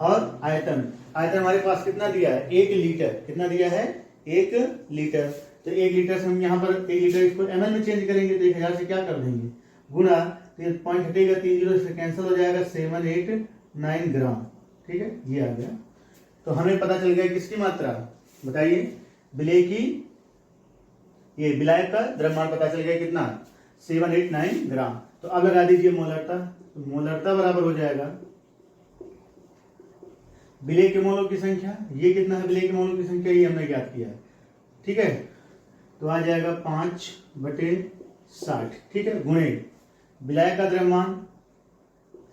और आयतन हमारे पास कितना दिया है 1 लीटर, कितना दिया है 1 लीटर। तो 1 लीटर से हम यहाँ पर 1 लीटर इसको ml में चेंज करेंगे, तो 1000 से क्या कर देंगे गुना, तो पॉइंट हटेगा, 3 जीरो से कैंसिल हो जाएगा, 789 ग्राम। ठीक है, ये आ गया। तो हमें पता चल गया किसकी मात्रा, बताइए, विलेय की, ये विलायक का द्रव्यमान पता चल गया कितना 789 ग्राम। तो अब लगा दीजिए मोलरता, तो मोलरता बराबर हो जाएगा विलेय के मोलों की संख्या, ये कितना है विलेय के मोलों की संख्या, ये हमने ज्ञात किया है। ठीक है, तो आ जाएगा 5/60, ठीक है, गुणे विलायक का द्रव्यमान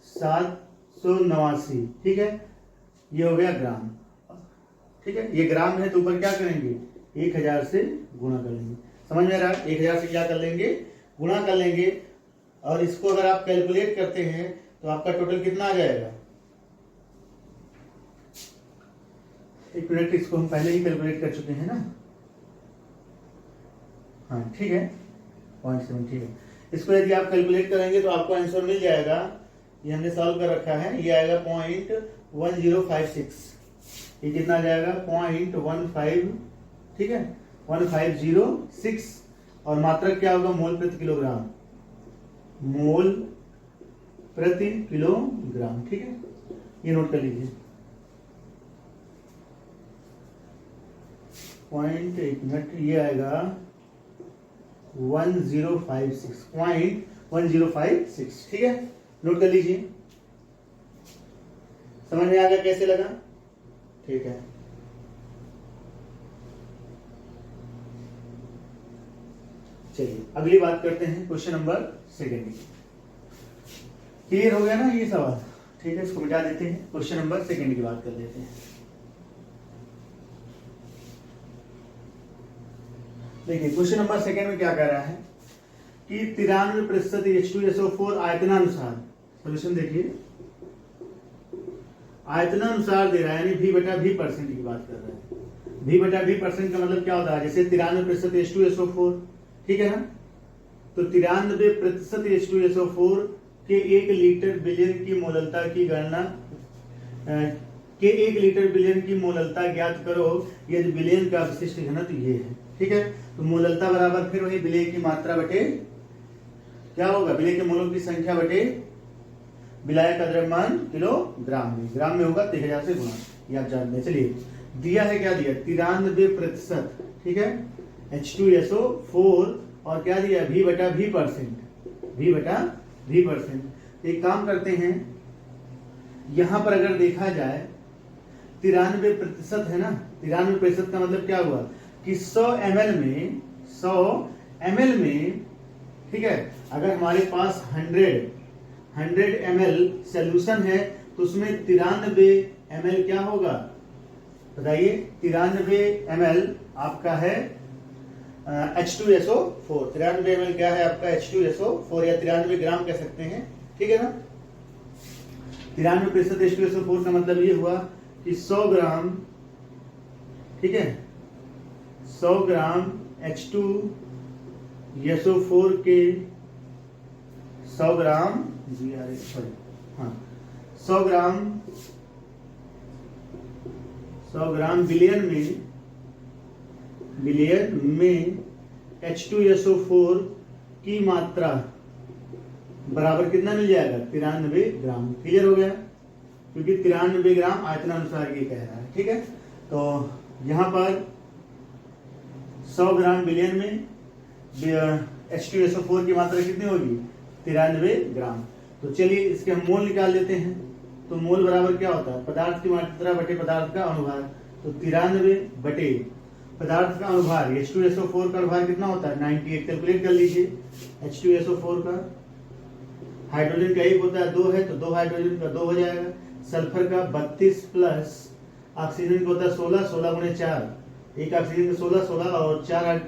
789, ठीक है, ये हो गया ग्राम। ठीक है, ये ग्राम है, तो ऊपर क्या करेंगे 1000 से गुणा कर लेंगे। समझ में आ रहा है, 1000 से क्या कर लेंगे, गुणा कर लेंगे, और इसको अगर आप कैलकुलेट करते हैं तो आपका टोटल कितना आ जाएगा, एक मिनट, इसको हम पहले ही कैलकुलेट कर चुके हैं ना, हाँ ठीक है 0.7, ठीक है। इसको यदि आप कैलकुलेट करेंगे तो आपको आंसर मिल जाएगा, ये हमने सॉल्व कर रखा है, ये आएगा 0.1056, ये कितना आ जाएगा 0.15 ठीक है, 1506। और मात्रक क्या होगा, मोल प्रति किलोग्राम, मोल प्रति किलोग्राम, ठीक है, ये नोट कर लीजिए। पॉइंट, एक मिनट, ये आएगा 1056, ठीक है, नोट कर लीजिए। समझ में आ गया कैसे लगा, ठीक है। चलिए अगली बात करते हैं, क्वेश्चन नंबर 2। क्लियर हो गया ना ये सवाल, ठीक है, इसको मिटा देते हैं, क्वेश्चन नंबर 2 की बात कर लेते हैं। देखिए क्वेश्चन नंबर 2 में क्या कह रहा है कि 93% H2SO4 आयतनानुसार, सोल्यूशन देखिए, आयतनानुसार दे रहा है, यानी V/V% की बात कर रहा है। V/V% का मतलब क्या होता है, जैसे 93% H2SO4, ठीक है ना, तो 93% H2SO4 के 1 लीटर बिलियन की मोललता की गणना के 1 लीटर बिलियन की मोललता ज्ञात करो यदि बिलियन का विशिष्ट घनत्व ये है, ठीक है। तो मोललता बराबर फिर वही विलेय की मात्रा बटे क्या होगा, विलेय के मोलों की संख्या बटे विलायक का द्रव्यमान किलोग्राम में, ग्राम में होगा 3000 से गुणा, ये आप जानते हैं। चलिए दिया है, क्या दिया, 93%, ठीक है, H2SO4, और क्या दिया, V/V%। एक काम करते हैं, यहां पर अगर देखा जाए 93% है ना, 93% का मतलब क्या हुआ कि 100 ml में, ठीक है, अगर हमारे पास 100 ml सोल्यूशन है तो उसमें 93 ml क्या होगा, बताइए, 93 ml आपका है H2SO4, 93 ml क्या है आपका H2SO4, या 93 ग्राम कह सकते हैं, ठीक है ना। 93% H2SO4 का मतलब ये हुआ कि 100 ग्राम, ठीक है, 100 ग्राम H2SO4 के 100 ग्राम, हाँ, 100 ग्राम विलियन में H2SO4 की मात्रा बराबर कितना मिल जाएगा, 93 ग्राम। क्लियर हो गया, क्योंकि 93 ग्राम आयतनानुसार ये कह रहा है, ठीक है। तो यहां पर 100 ग्राम विलियन में H2SO4 की मात्रा कितनी होगी, 93 ग्राम। तो चलिए इसके हम मोल निकाल लेते हैं। तो मोल बराबर क्या होता है, पदार्थ की मात्रा बटे पदार्थ का अनुभार। तो 93 बटे पदार्थ का अनुभार, H2SO4 का अनुभार कितना होता है, 98। कैलकुलेट कर लीजिए, H2SO4 का हाइड्रोजन का एक होता है, 2 है, तो 2 हाइड्रोजन का 2 हो जाएगा। सल्फर का 32 प्लस ऑक्सीजन का होता है 16, 16 गुणे 4, एक ऑक्सीजन का 16, 16 और 4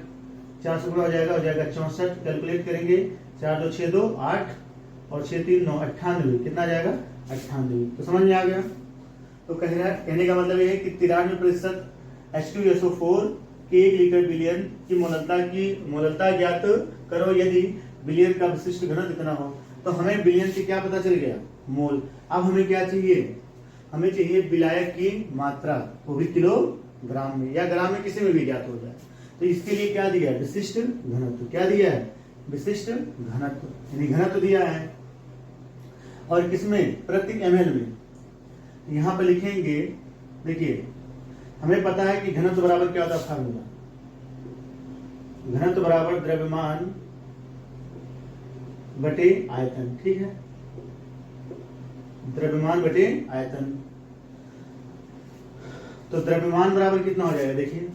से गुणा हो जाएगा 64। कैलकुलेट करेंगे, 4 2 6 2 8 और 6 3 9, 98, कितना आ जाएगा, 98। तो समझ में आ गया। तो कहने का मतलब यह है कि 93% H2SO4 के 1 लीटर बिलियन की मोललता ज्ञात करो यदि बिलियन का विशिष्ट घनत्व इतना हो। तो हमें बिलियन से क्या पता चल गया, मोल। अब हमें क्या चाहिए, हमें चाहिए विलायक की मात्रा, वो भी किलोग्राम में या ग्राम में, किसी में भी ज्ञात हो जाए। तो इसके लिए क्या दिया, विशिष्ट घनत्व। क्या दिया है, विशिष्ट घनत्व, यानी घनत्व दिया है। और किसमें, प्रति ml में। यहां पर लिखेंगे, देखिए हमें पता है कि घनत्व बराबर क्या होता है, फार्मूला, घनत्व बराबर द्रव्यमान बटे आयतन, ठीक है, द्रव्यमान बटे आयतन। तो द्रव्यमान बराबर कितना हो जाएगा, देखिए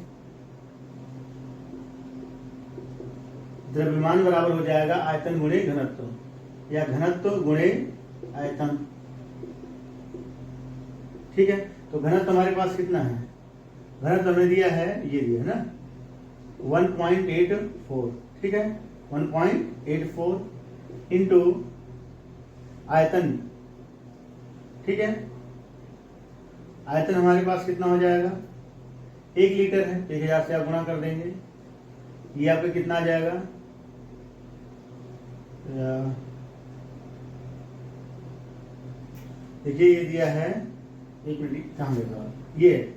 द्रव्यमान बराबर हो जाएगा आयतन गुणे घनत्व, या घनत्व गुणे आयतन, ठीक है। तो घनत्व हमारे पास कितना है, घनत्व हमने दिया है, ये दिया है ना 1.84, ठीक है, 1.84 इंटू आयतन, ठीक है। आयतन हमारे पास कितना हो जाएगा, 1 लीटर है, 1000 से आप गुणा कर देंगे, ये आपका कितना आ जाएगा, देखिए ये दिया है, एक मिनट कहाँ गया, ये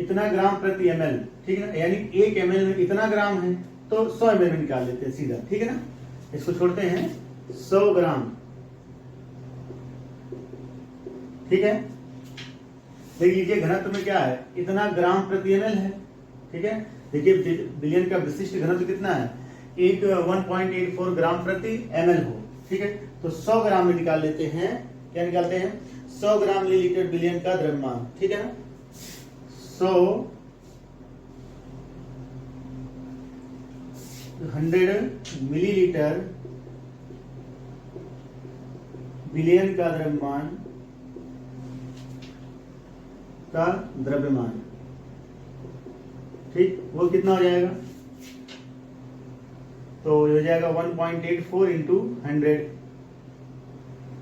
इतना ग्राम प्रति ml, ठीक है ना, यानी 1 ml में इतना ग्राम है तो 100 ml में निकाल लेते हैं सीधा, ठीक है ना। इसको छोड़ते हैं 100 ग्राम, ठीक है। देख लीजिए घनत्व में क्या है, इतना ग्राम प्रति एमएल है, ठीक है। देखिए बिलियन का विशिष्ट घनत्व कितना है, 1.84 ग्राम प्रति एमएल हो, ठीक है। तो 100 ग्राम में निकाल लेते हैं, क्या निकालते हैं, 100 ग्राम मिलीलीटर बिलियन का द्रव्यमान, ठीक है ना। 100 मिलीलीटर बिलियन का द्रव्यमान, ठीक, वो कितना हो जाएगा, तो हो जाएगा 1.84 इंटू 100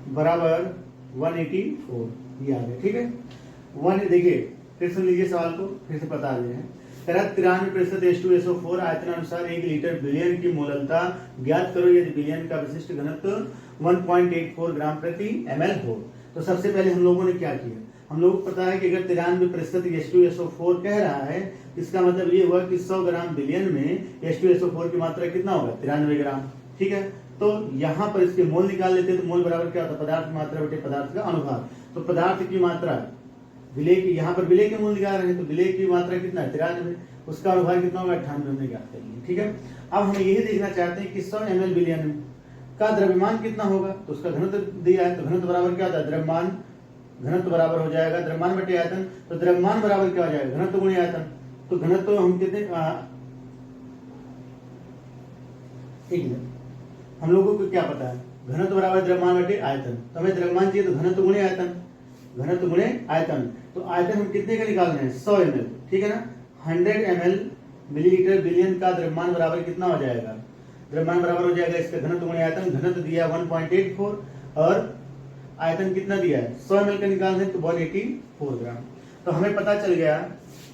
बराबर 184, ये आ गया, ठीक है। देखिए फिर सुन लीजिए सवाल को, फिर से बता रहे हैं। 93% H2SO4 आयतनानुसार 1 लीटर बिलियन की मोललता ज्ञात करो यदि बिलियन का विशिष्ट घनत्व 1.84 ग्राम प्रति ml हो। तो सबसे पहले हम लोगों ने क्या किया, हम लोगों को पता है कि अगर 93% H2SO4 कह रहा है, इसका मतलब ये हुआ कि 100 ग्राम बिलियन में H2SO4 की मात्रा कितना होगा, 93 ग्राम, ठीक है। तो यहाँ पर इसके मोल निकाल लेते हैं, तो मोल बराबर क्या होता है, पदार्थ की मात्रा बटे पदार्थ का अनुपात। तो पदार्थ की मात्रा विलेय की, यहाँ पर विलेय के मोल निकाल रहे हैं, तो विलेय की मात्रा कितना है, 93, उसका अनुभाग कितना होगा, 98 हमने ज्ञात कर लिया, ठीक है। अब हम यही देखना चाहते हैं कि 100 ml बिलियन का द्रव्यमान कितना होगा, तो उसका घनत्व दिया है, तो घनत्व बराबर क्या होता है, द्रव्यमान, घनत्व बराबर हो जाएगा द्रव्यमान बटे आयतन। तो द्रव्यमान बराबर क्या हो जाएगा, घनत्व गुणे आयतन। तो घनत्व हम कितने, एक मिनट, हम लोगों को क्या पता है, घनत्व बराबर द्रव्यमान बटे आयतन, तो हमें द्रव्यमान चाहिए तो घनत्व गुणे आयतन, घनत्व गुणे आयतन। तो आयतन हम कितने का निकाल रहे हैं, 100 ml, ठीक है ना। 100 ml मिलीलीटर बिलियन का द्रव्यमान बराबर कितना हो जाएगा, द्रव्यमान बराबर हो जाएगा इसका घनत्व गुणे आयतन। घनत्व दिया 1.84 और आयतन कितना दिया है, 100 ml का निकाल रहे हैं तो 184 ग्राम। तो हमें पता चल गया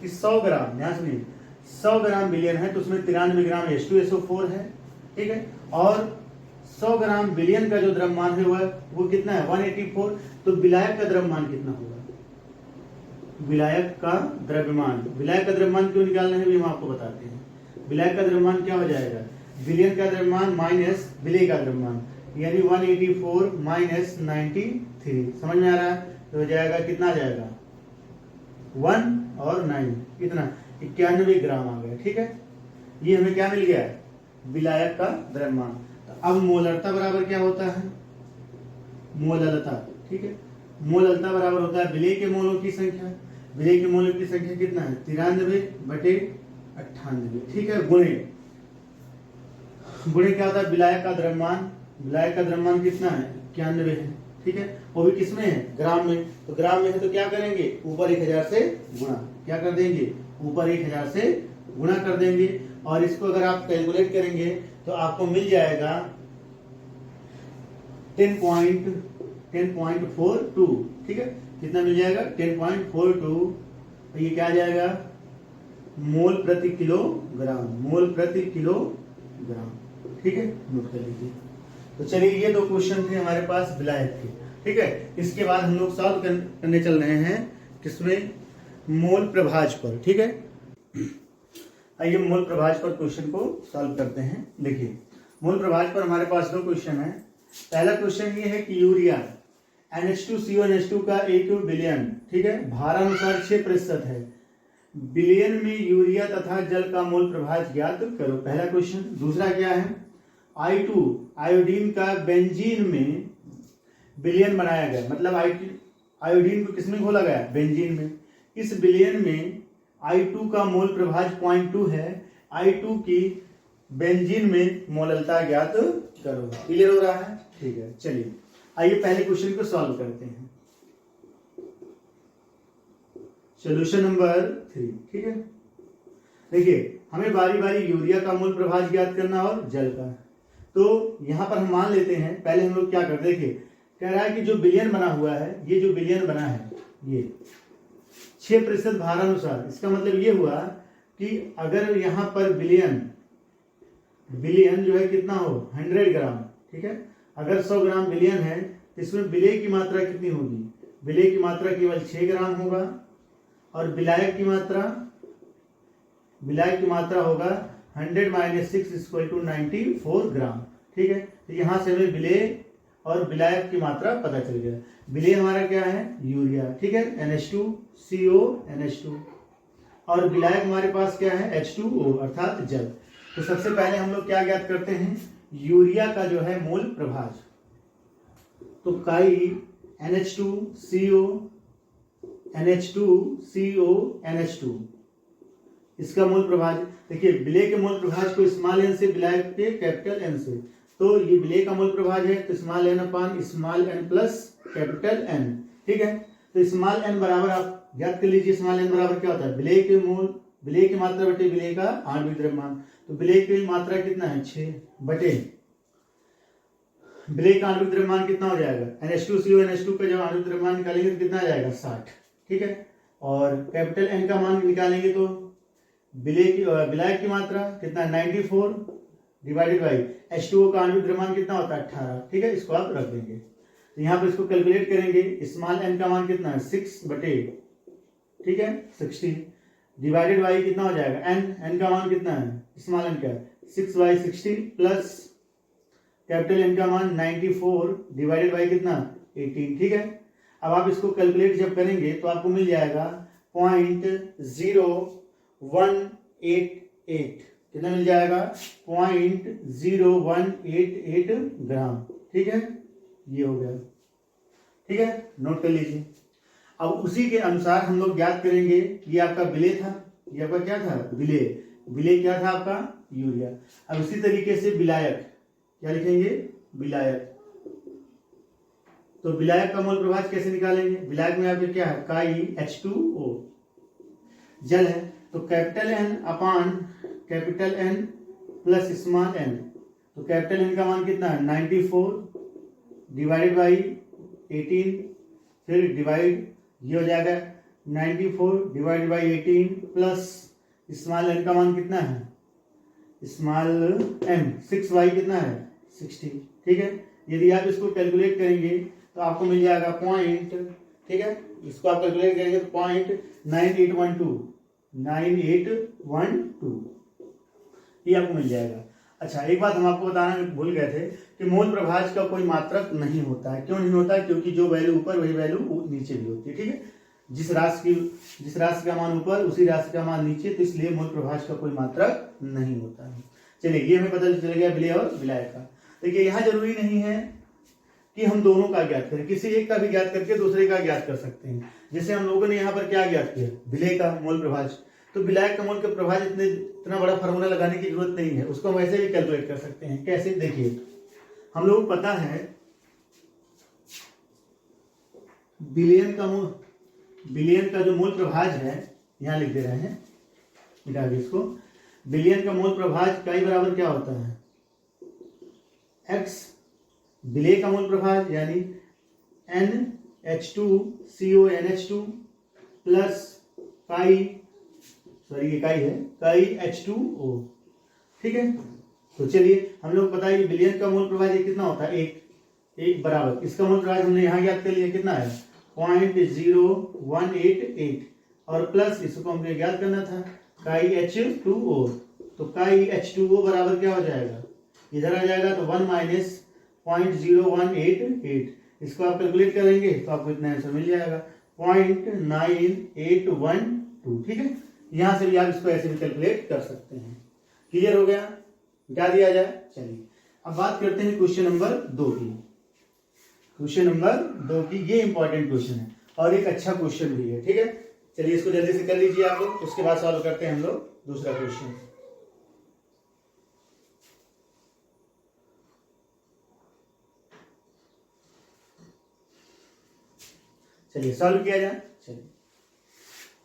कि 100 ग्राम, ध्यान सुनिए, 100 ग्राम बिलियन है तो उसमें 93 ग्राम H2SO4 है, ठीक है। और 100 ग्राम बिलियन का जो द्रव्यमान है वो कितना है, 184। तो विलायक का द्रव्यमान कितना होगा, विलायक का द्रव्यमान, विलायक का द्रव्यमान क्यों निकालना है भी हम आपको बताते हैं। विलायक का द्रव्यमान क्या हो जाएगा, बिलियन का द्रव्यमान माइनस विलेय का द्रव्यमान, यानी 184 माइनस 93, समझ में आ रहा है। तो हो जाएगा कितना आ जाएगा, 1 और 9 कितना, 91 ग्राम आ गया, ठीक है। ये हमें क्या मिल गया, विलायक का द्रव्यमान। तो अब मोलरता बराबर क्या होता है, मोललता, ठीक है। मोललता बराबर होता है विलेय के मोलों की संख्या, विलेय के मोलों की संख्या कितना है, 93 बटे 98, ठीक है, गुणे क्या होता है, विलायक का द्रव्यमान, विलायक का द्रव्यमान कितना है, 91 है, ठीक है। वो भी किसमें है, ग्राम में। तो ग्राम में है तो क्या करेंगे, ऊपर 1000 से गुणा, क्या कर देंगे, ऊपर 1000 से गुणा कर देंगे। और इसको अगर आप कैलकुलेट करेंगे तो आपको मिल जाएगा 10.42, ठीक है। कितना मिल जाएगा, 10.42। ये क्या आ जाएगा, मोल प्रति किलोग्राम, मोल प्रति किलोग्राम, ठीक है, नोट कर लीजिए। तो चलिए ये 2 क्वेश्चन थे हमारे पास विलायक के, ठीक है। इसके बाद हम लोग सॉल्व करने चल रहे हैं किसमें, मोल प्रभाज पर, ठीक है। आइए मोल प्रभाज पर क्वेश्चन को सॉल्व करते हैं। देखिए मोल प्रभाज पर हमारे पास 2 क्वेश्चन है। पहला क्वेश्चन ये है कि यूरिया NH2CO का इक्विलिब्रियम, ठीक है, भारानुसार 6% है, बिलियन में यूरिया तथा जल का मोल प्रभाज ज्ञात करो, पहला क्वेश्चन। दूसरा क्या है, I2 आयोडीन का बेंजीन में बिलियन बनाया गया, मतलब आयोडीन को किसमें घोला गया, बेंजीन में। इस बिलियन में I2 का मोल प्रभाज 0.2 है, I2 की बेंजीन में मोललता ज्ञात करो। क्लियर हो रहा है, ठीक है। चलिए आइए पहले क्वेश्चन को सॉल्व करते हैं। सॉल्यूशन नंबर 3, ठीक है। देखिए हमें बारी बारी यूरिया का मोल प्रभाज ज्ञात करना और जल का। तो यहां पर हम मान लेते हैं, पहले हम लोग क्या कर, देखिए कह रहा है कि जो बिलियन बना हुआ है, ये जो बिलियन बना है ये 6% भारानुसार, इसका मतलब ये हुआ कि अगर यहां पर बिलियन जो है कितना हो, 100 ग्राम, ठीक है। अगर 100 ग्राम बिलियन है तो इसमें विलेय की मात्रा कितनी होगी, विलेय की मात्रा केवल 6 ग्राम होगा और विलायक की मात्रा विलायक की मात्रा होगा 100 माइनस 6 इक्वल टू 94 ग्राम। ठीक है, तो यहाँ से हमें विलेय और विलायक की मात्रा पता चल गया। विलेय हमारा क्या है, यूरिया। ठीक है, NH2CO NH2, और विलायक हमारे पास क्या है, H2O अर्थात जल। तो सबसे पहले हम लोग क्या ज्ञात करते हैं, यूरिया का जो है मोल प्रभाज। तो काई NH2CO NH2 इसका मूल प्रभाज। देखिए विलेय के मूल प्रभाज को स्मॉल एन से, विलायक के कैपिटल एन से। तो ये विलेय का मूल प्रभाज है, तो small N upon small N plus capital N. ठीक है, तो स्मॉल एन बराबर आप ज्ञात कर लीजिए, स्मॉल एन बराबर क्या होता है, विलेय के मूल, विलेय की मात्रा बटे विलेय का आणविक द्रव्यमान। तो विलेय की मात्रा कितना है, 6 बटे विलेय का आणविक द्रव्यमान कितना हो जाएगा, NH2CO NH2 का जब आणविक द्रव्यमान निकालेंगे तो कितना आ जाएगा, 60। ठीक है, और कैपिटल एन का मान निकालेंगे तो विलायक की मात्रा कितना, 94 डिवाइडेड बाई H2O का आणविक द्रव्यमान कितना होता है, 18। ठीक है, इसको आप रख देंगे। तो यहाँ पर इसको कैलकुलेट करेंगे, स्मॉल एन का मान कितना है, 6 बटे, ठीक है, 60 डिवाइडेड बाई कितना हो जाएगा, एन का मान कितना है, स्मॉल एन का 6/60 प्लस कैपिटल एन का मान 94 डिवाइडेड बाई कितना, 18। ठीक है, अब आप इसको कैलकुलेट जब करेंगे तो आपको मिल जाएगा 0.0188, कितना मिल जाएगा, 0.0188 ग्राम। ठीक है, ये हो गया। ठीक है, नोट कर लीजिए। अब उसी के अनुसार हम लोग ज्ञात करेंगे, ये आपका विलेय था, ये आपका क्या था, विलेय। विलेय क्या था आपका, यूरिया। अब उसी तरीके से विलायक, क्या लिखेंगे, विलायक। तो विलायक का मोल प्रभाज कैसे निकालेंगे, विलायक में आपके क्या है, काई H2O, जल है, तो capital N upon capital N plus small N. तो कैपिटल एन का मान कितना है, 94 डिवाइडेड बाई 18, फिर डिवाइड, ये हो जाएगा 94 divided by 18 plus small N का मान कितना है, स्मॉल एन 6 कितना है, 60। ठीक है, यदि आप इसको कैलकुलेट करेंगे तो आपको मिल जाएगा पॉइंट, ठीक है, इसको आप कैलकुलेट करेंगे तो 0.9812 ये आपको मिल जाएगा। अच्छा, एक बात हम आपको बताना भूल गए थे कि मोल प्रभाज का कोई मात्रक नहीं होता है। क्यों नहीं होता है, क्योंकि जो वैल्यू ऊपर वही वैल्यू नीचे भी होती है। ठीक है, जिस राशि का मान ऊपर उसी राशि का मान नीचे, तो इसलिए मोल प्रभाज का कोई मात्रक नहीं होता है। चलिए, ये हमें पता चल गया विलेय और विलायक का। देखिए, यहाँ जरूरी नहीं है कि हम दोनों का ज्ञात करें, किसी एक का भी ज्ञात करके दूसरे का ज्ञात कर सकते हैं। जैसे हम लोगों ने यहाँ पर क्या ज्ञात किया, विलेय का मोल प्रभाज, तो विलायक का मोल का प्रभाज इतना बड़ा फार्मूला लगाने की जरूरत नहीं है, उसको हम वैसे भी कैलकुलेट कर सकते हैं। कैसे, देखिए, हम लोगों को पता है विलेय का जो मोल प्रभाज है, यहाँ लिख दे रहे हैं, मिटा दे इसको। विलेय का मोल प्रभाज काई बराबर क्या होता है, x। विलेय का मोल प्रभाज यानी NH2CO NH2 plus chi, sorry ये काई है, काई H2O। ठीक है, तो चलिए हम लोग पता है विलेय का मोल प्रभाज कितना होता है, एक बराबर, इसका मोल प्रभाज हमने यहाँ ज्ञात कर लिया, कितना है, 0.0188, और प्लस इसको हमें ज्ञात करना था काई H2O। तो काई H2O बराबर क्या हो जाएगा, इधर आ जाएगा, तो 1 माइनस 0.0188, इसको आप कैलकुलेट करेंगे तो आपको इतना आंसर मिल जाएगा, 0.9812। ठीक है, यहां से भी आप इसको ऐसे भी कैलकुलेट कर सकते हैं। क्लियर हो गया, मिटा दिया जाए। चलिए, अब बात करते हैं क्वेश्चन नंबर 2 की। क्वेश्चन नंबर 2 की, ये इंपॉर्टेंट क्वेश्चन है और एक अच्छा क्वेश्चन भी है। ठीक है, चलिए इसको जल्दी से कर लीजिए आप लोग, उसके बाद सॉल्व करते हैं हम लोग दूसरा क्वेश्चन। चलिए सॉल्व किया जाए। चलिए,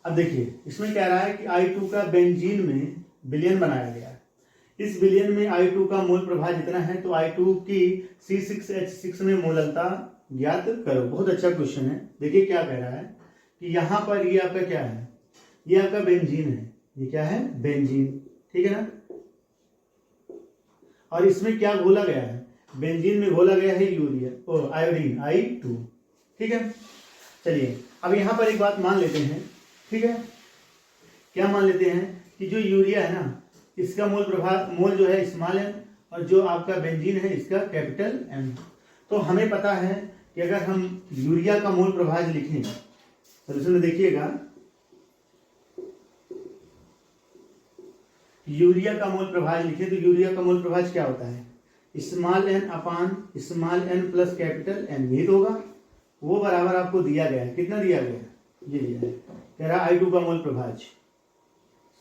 अब देखिए इसमें कह रहा है कि I2 का बेंजीन में विलयन बनाया गया है। इस विलयन में I2 का मोल प्रभाज इतना है, तो I2 की C6H6 में मोललता ज्ञात करो। बहुत अच्छा क्वेश्चन है। देखिए क्या कह रहा है कि यहाँ पर ये आपका क्या है, ये आपका बेंजीन है, ये क्या है, बेंजीन। ठीक है ना, और इसमें क्या घोला गया है, बेंजीन में घोला गया है यूरिया और आयोडीन I2। ठीक है, चलिए अब यहाँ पर एक बात मान लेते हैं। ठीक है, क्या मान लेते हैं कि जो यूरिया है ना, इसका मोल जो है स्मॉल एन, और जो आपका बेंजीन है इसका कैपिटल एम। तो हमें पता है कि अगर हम यूरिया का मोल प्रभाज लिखें, सोल्यूशन में देखिएगा, यूरिया का मोल प्रभाज लिखें तो यूरिया का मोल प्रभाज क्या होता है, small N upon small N plus capital N, ये तो होगा। वो बराबर आपको दिया गया है, कितना दिया गया है, ये दिया है, कह रहा I2 का मोल प्रभाज,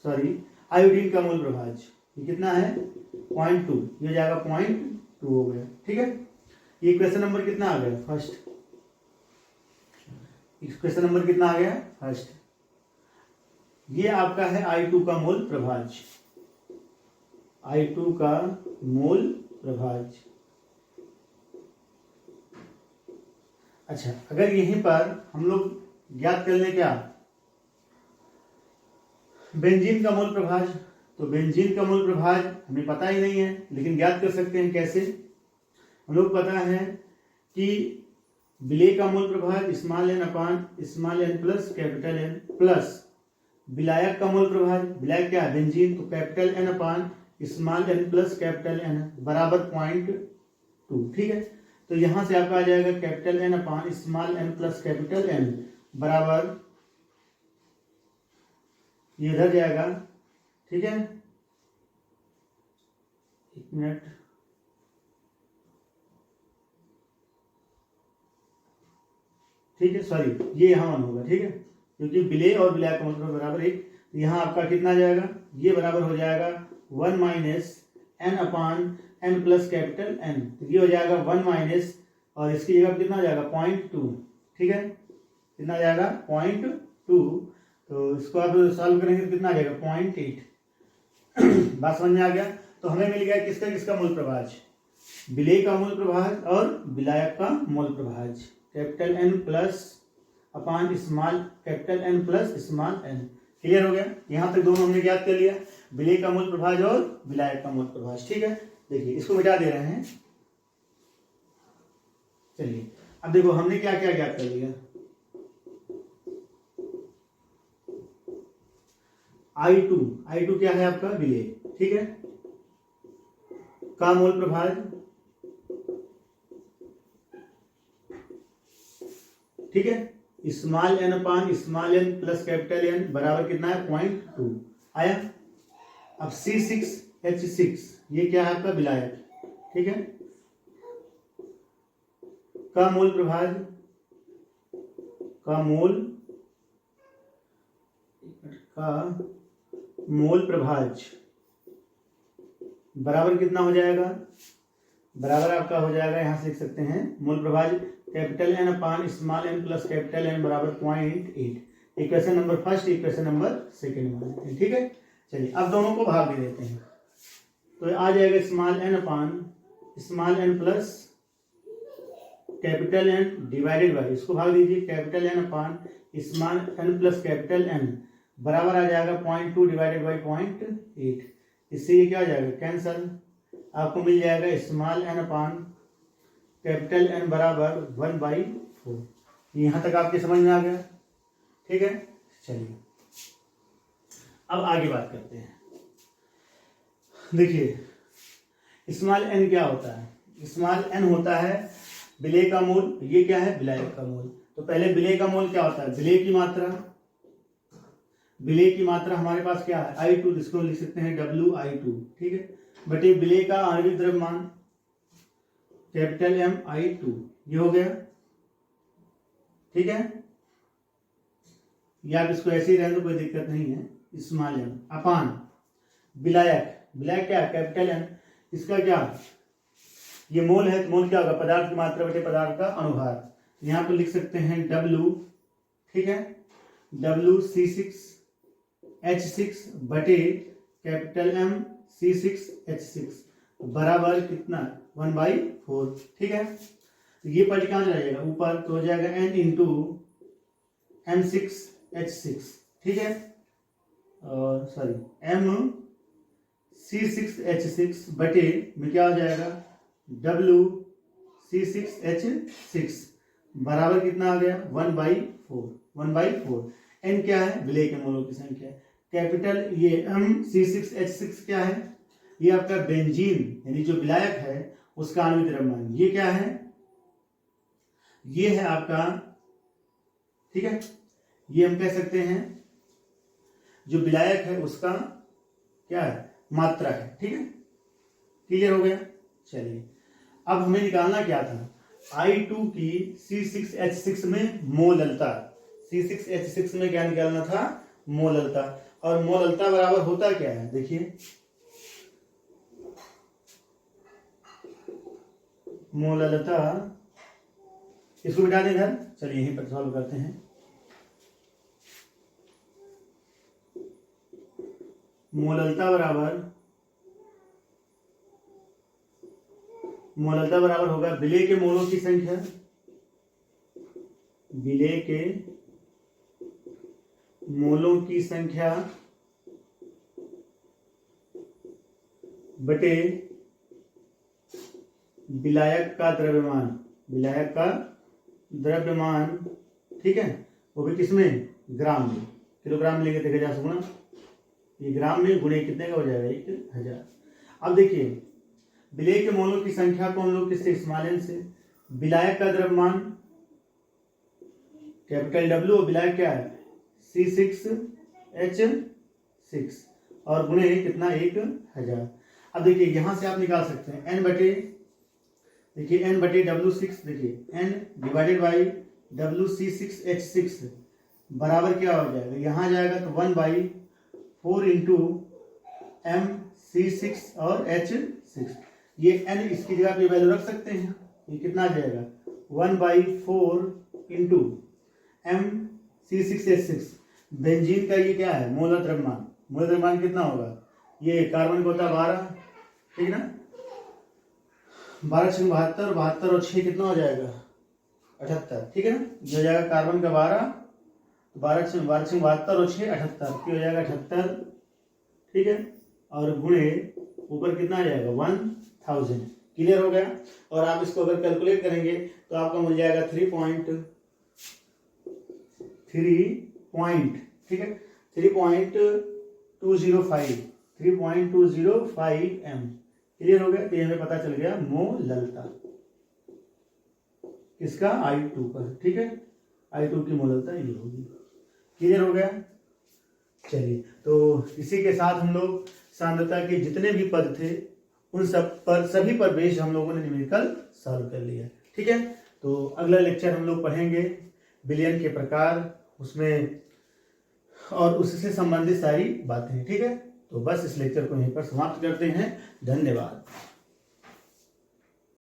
सॉरी आयोडीन का मोल प्रभाज, ये कितना है 0.2, ये हो जाएगा 0.2 हो गया। ठीक है, ये क्वेश्चन नंबर कितना आ गया, फर्स्ट। क्वेश्चन नंबर कितना आ गया, फर्स्ट। ये आपका है I2 का मोल प्रभाज, I2 का मोल प्रभाज। अच्छा, अगर यहीं पर हम लोग ज्ञात कर लें क्या, बेंजीन का मोल प्रभाज, तो बेंजीन का मोल प्रभाज हमें पता ही नहीं है, लेकिन ज्ञात कर सकते हैं कैसे। हम लोग पता है कि विलेय का मोल प्रभाज small N upon small N plus capital N, plus विलायक का मोल प्रभाज, विलायक क्या है बेंजीन, तो capital N upon small N plus capital N बराबर 0.2। ठीक है, तो यहां से आपका आ जाएगा capital N upon small N plus capital N बराबर, ये इधर जाएगा। ठीक है, एक मिनट, ठीक है, सॉरी ये यहाँ वन होगा। ठीक है, क्योंकि विलेय और विलायक का मतलब बराबर एक, यहाँ आपका कितना जाएगा, ये बराबर हो जाएगा 1 माइनस एन अपान एन प्लस कैपिटल एन, तो ये हो जाएगा 1 माइनस, और इसकी जगह कितना हो जाएगा 0.2। ठीक है, कितना जाएगा 0.2, तो इसको आप सॉल्व करेंगे तो कितना आ जाएगा 0.8। बात समझ में आ गया। तो हमें मिल गया किसका किसका मूल प्रभाज, विलेय का मूल प्रभाज और विलायक का मूल प्रभाज, capital N plus upon small capital N plus small N. Clear हो गया, यहां तक दोनों हमने ज्ञात कर लिया, विलेय का मूल प्रभाज और विलायक का मूल प्रभाज। ठीक है, देखिए इसको मिटा दे रहे हैं। चलिए अब देखो हमने क्या क्या ज्ञात कर लिया, I2 क्या है आपका विलेय। ठीक है, का मोल प्रभाज, ठीक है, small N upon small N plus capital N बराबर कितना है 0.2 आया। अब C6H6 ये क्या है आपका विलायक। ठीक है, का मोल प्रभाज, का मोल प्रभाज बराबर कितना हो जाएगा, बराबर आपका हो जाएगा, यहां से लिख सकते हैं मोल प्रभाज capital N upon small N plus capital N बराबर 0.8। Equation number first, equation number second में। ठीक है, चलिए अब दोनों को भाग दे देते हैं, तो आ जाएगा small N upon small N plus capital N divided by, इसको भाग दीजिए, capital N upon small N plus capital N बराबर आ जाएगा 0.2 डिवाइडेड बाई 0.8। इससे ये क्या हो जाएगा कैंसल, आपको मिल जाएगा small N upon capital N बराबर 1/4। यहां तक आपके समझ में आ गया। ठीक है, चलिए अब आगे बात करते हैं। देखिए स्मॉल एन क्या होता है, स्मॉल एन होता है विलेय का मोल, ये क्या है विलायक का मोल। तो पहले विलेय का मोल क्या होता है, विलेय की मात्रा, विलेय की मात्रा हमारे पास क्या है I2, जिसको लिख सकते हैं WI2। ठीक है, बटे विलेय का आणविक द्रव्यमान कैपिटल MI2, ये हो गया। ठीक है, या आप इसको ऐसे ही रहने दो, कोई दिक्कत नहीं है। स्मॉल एन अपान विलायक, विलायक क्या है कैपिटल एन, इसका क्या ये मोल है, तो मोल क्या होगा पदार्थ की मात्रा बटे पदार्थ का अनुभार, यहाँ पर लिख सकते हैं W। ठीक है, WC6H6 बटे कैपिटल M C6H6 बराबर कितना 1/4। ठीक है, तो ये पद कहाँ चला जाएगा ऊपर, तो हो जाएगा N इंटू M6H6। ठीक है, और सॉरी MC6H6 बटे में क्या हो जाएगा WC6H6 बराबर कितना आ गया 1/4। N क्या है विलेय के मोलों की संख्या, कैपिटल ये M C6H6 क्या है, ये आपका बेंजीन यानी जो विलायक है उसका आणविक द्रव्यमान। ये क्या है, ये है आपका, ठीक है, ये हम कह सकते हैं जो विलायक है उसका क्या है, मात्रा है। ठीक है, क्लियर हो गया। चलिए अब हमें निकालना क्या था, I2 की C6H6 में मोललता। C6H6 में क्या निकालना था, मोललता। और मोललता बराबर होता क्या है, देखिए मोललता, इसको मिटा दें इधर, चलिए यहीं पर सॉल्व करते हैं। मोललता बराबर होगा विलेय के मोलों की संख्या, विलेय के मोलों की संख्या बटे विलायक का द्रव्यमान, विलायक का द्रव्यमान। ठीक है, वो भी किसमें, ग्राम में। किलोग्राम में लेके देखा जा सकूँ, ये ग्राम में गुणे कितने का हो जाएगा, 1000। अब देखिए विलेय के मोलों की संख्या को हम लोग किससे, स्मॉल n से। विलायक का द्रव्यमान कैपिटल W, विलायक क्या है C6H6 और गुणे कितना, 1000। अब देखिए यहां से आप निकाल सकते हैं n बटे, देखिए n बटे W6, देखिए n डिवाइडेड बाई WC6H6 बराबर क्या हो जाएगा, यहाँ जाएगा तो 1/4 इंटू MC6 और H6। ये n इसकी जगह पे वैल्यू रख सकते हैं, ये कितना आ जाएगा 1/4 इंटू MC6H6। बेंजीन का ये क्या है, मोलर द्रव्यमान। मोलर द्रव्यमान कितना होगा, ये कार्बन का होता है 12, ठीक है ना, 12 × 72, 72 और 6 कितना हो जाएगा 78, ठीक है ना। जो हो जाएगा कार्बन का 12, 12 × 72 और 6 78, हो जाएगा 78, ठीक है, और गुणे ऊपर कितना आ जाएगा 1000। क्लियर हो गया। और आप इसको अगर कैलकुलेट करेंगे तो आपका मिल जाएगा 3.3, ठीक है, 3.205 m। क्लियर हो गया। तो ये हमें पता चल गया मोललता किसका, I2 का। ठीक है, I2 की मोललता ये होगी। क्लियर हो गया। चलिए तो इसी के साथ हम लोग सांद्रता के जितने भी पद थे उन सभी पर बेस्ड हम लोगों ने न्यूमेरिकल सॉल्व कर लिया। ठीक है, तो अगला लेक्चर हम लोग पढ़ेंगे विलयन के प्रकार, उसमें और उससे संबंधित सारी बातें। ठीक है, तो बस इस लेक्चर को यहीं पर समाप्त करते हैं। धन्यवाद।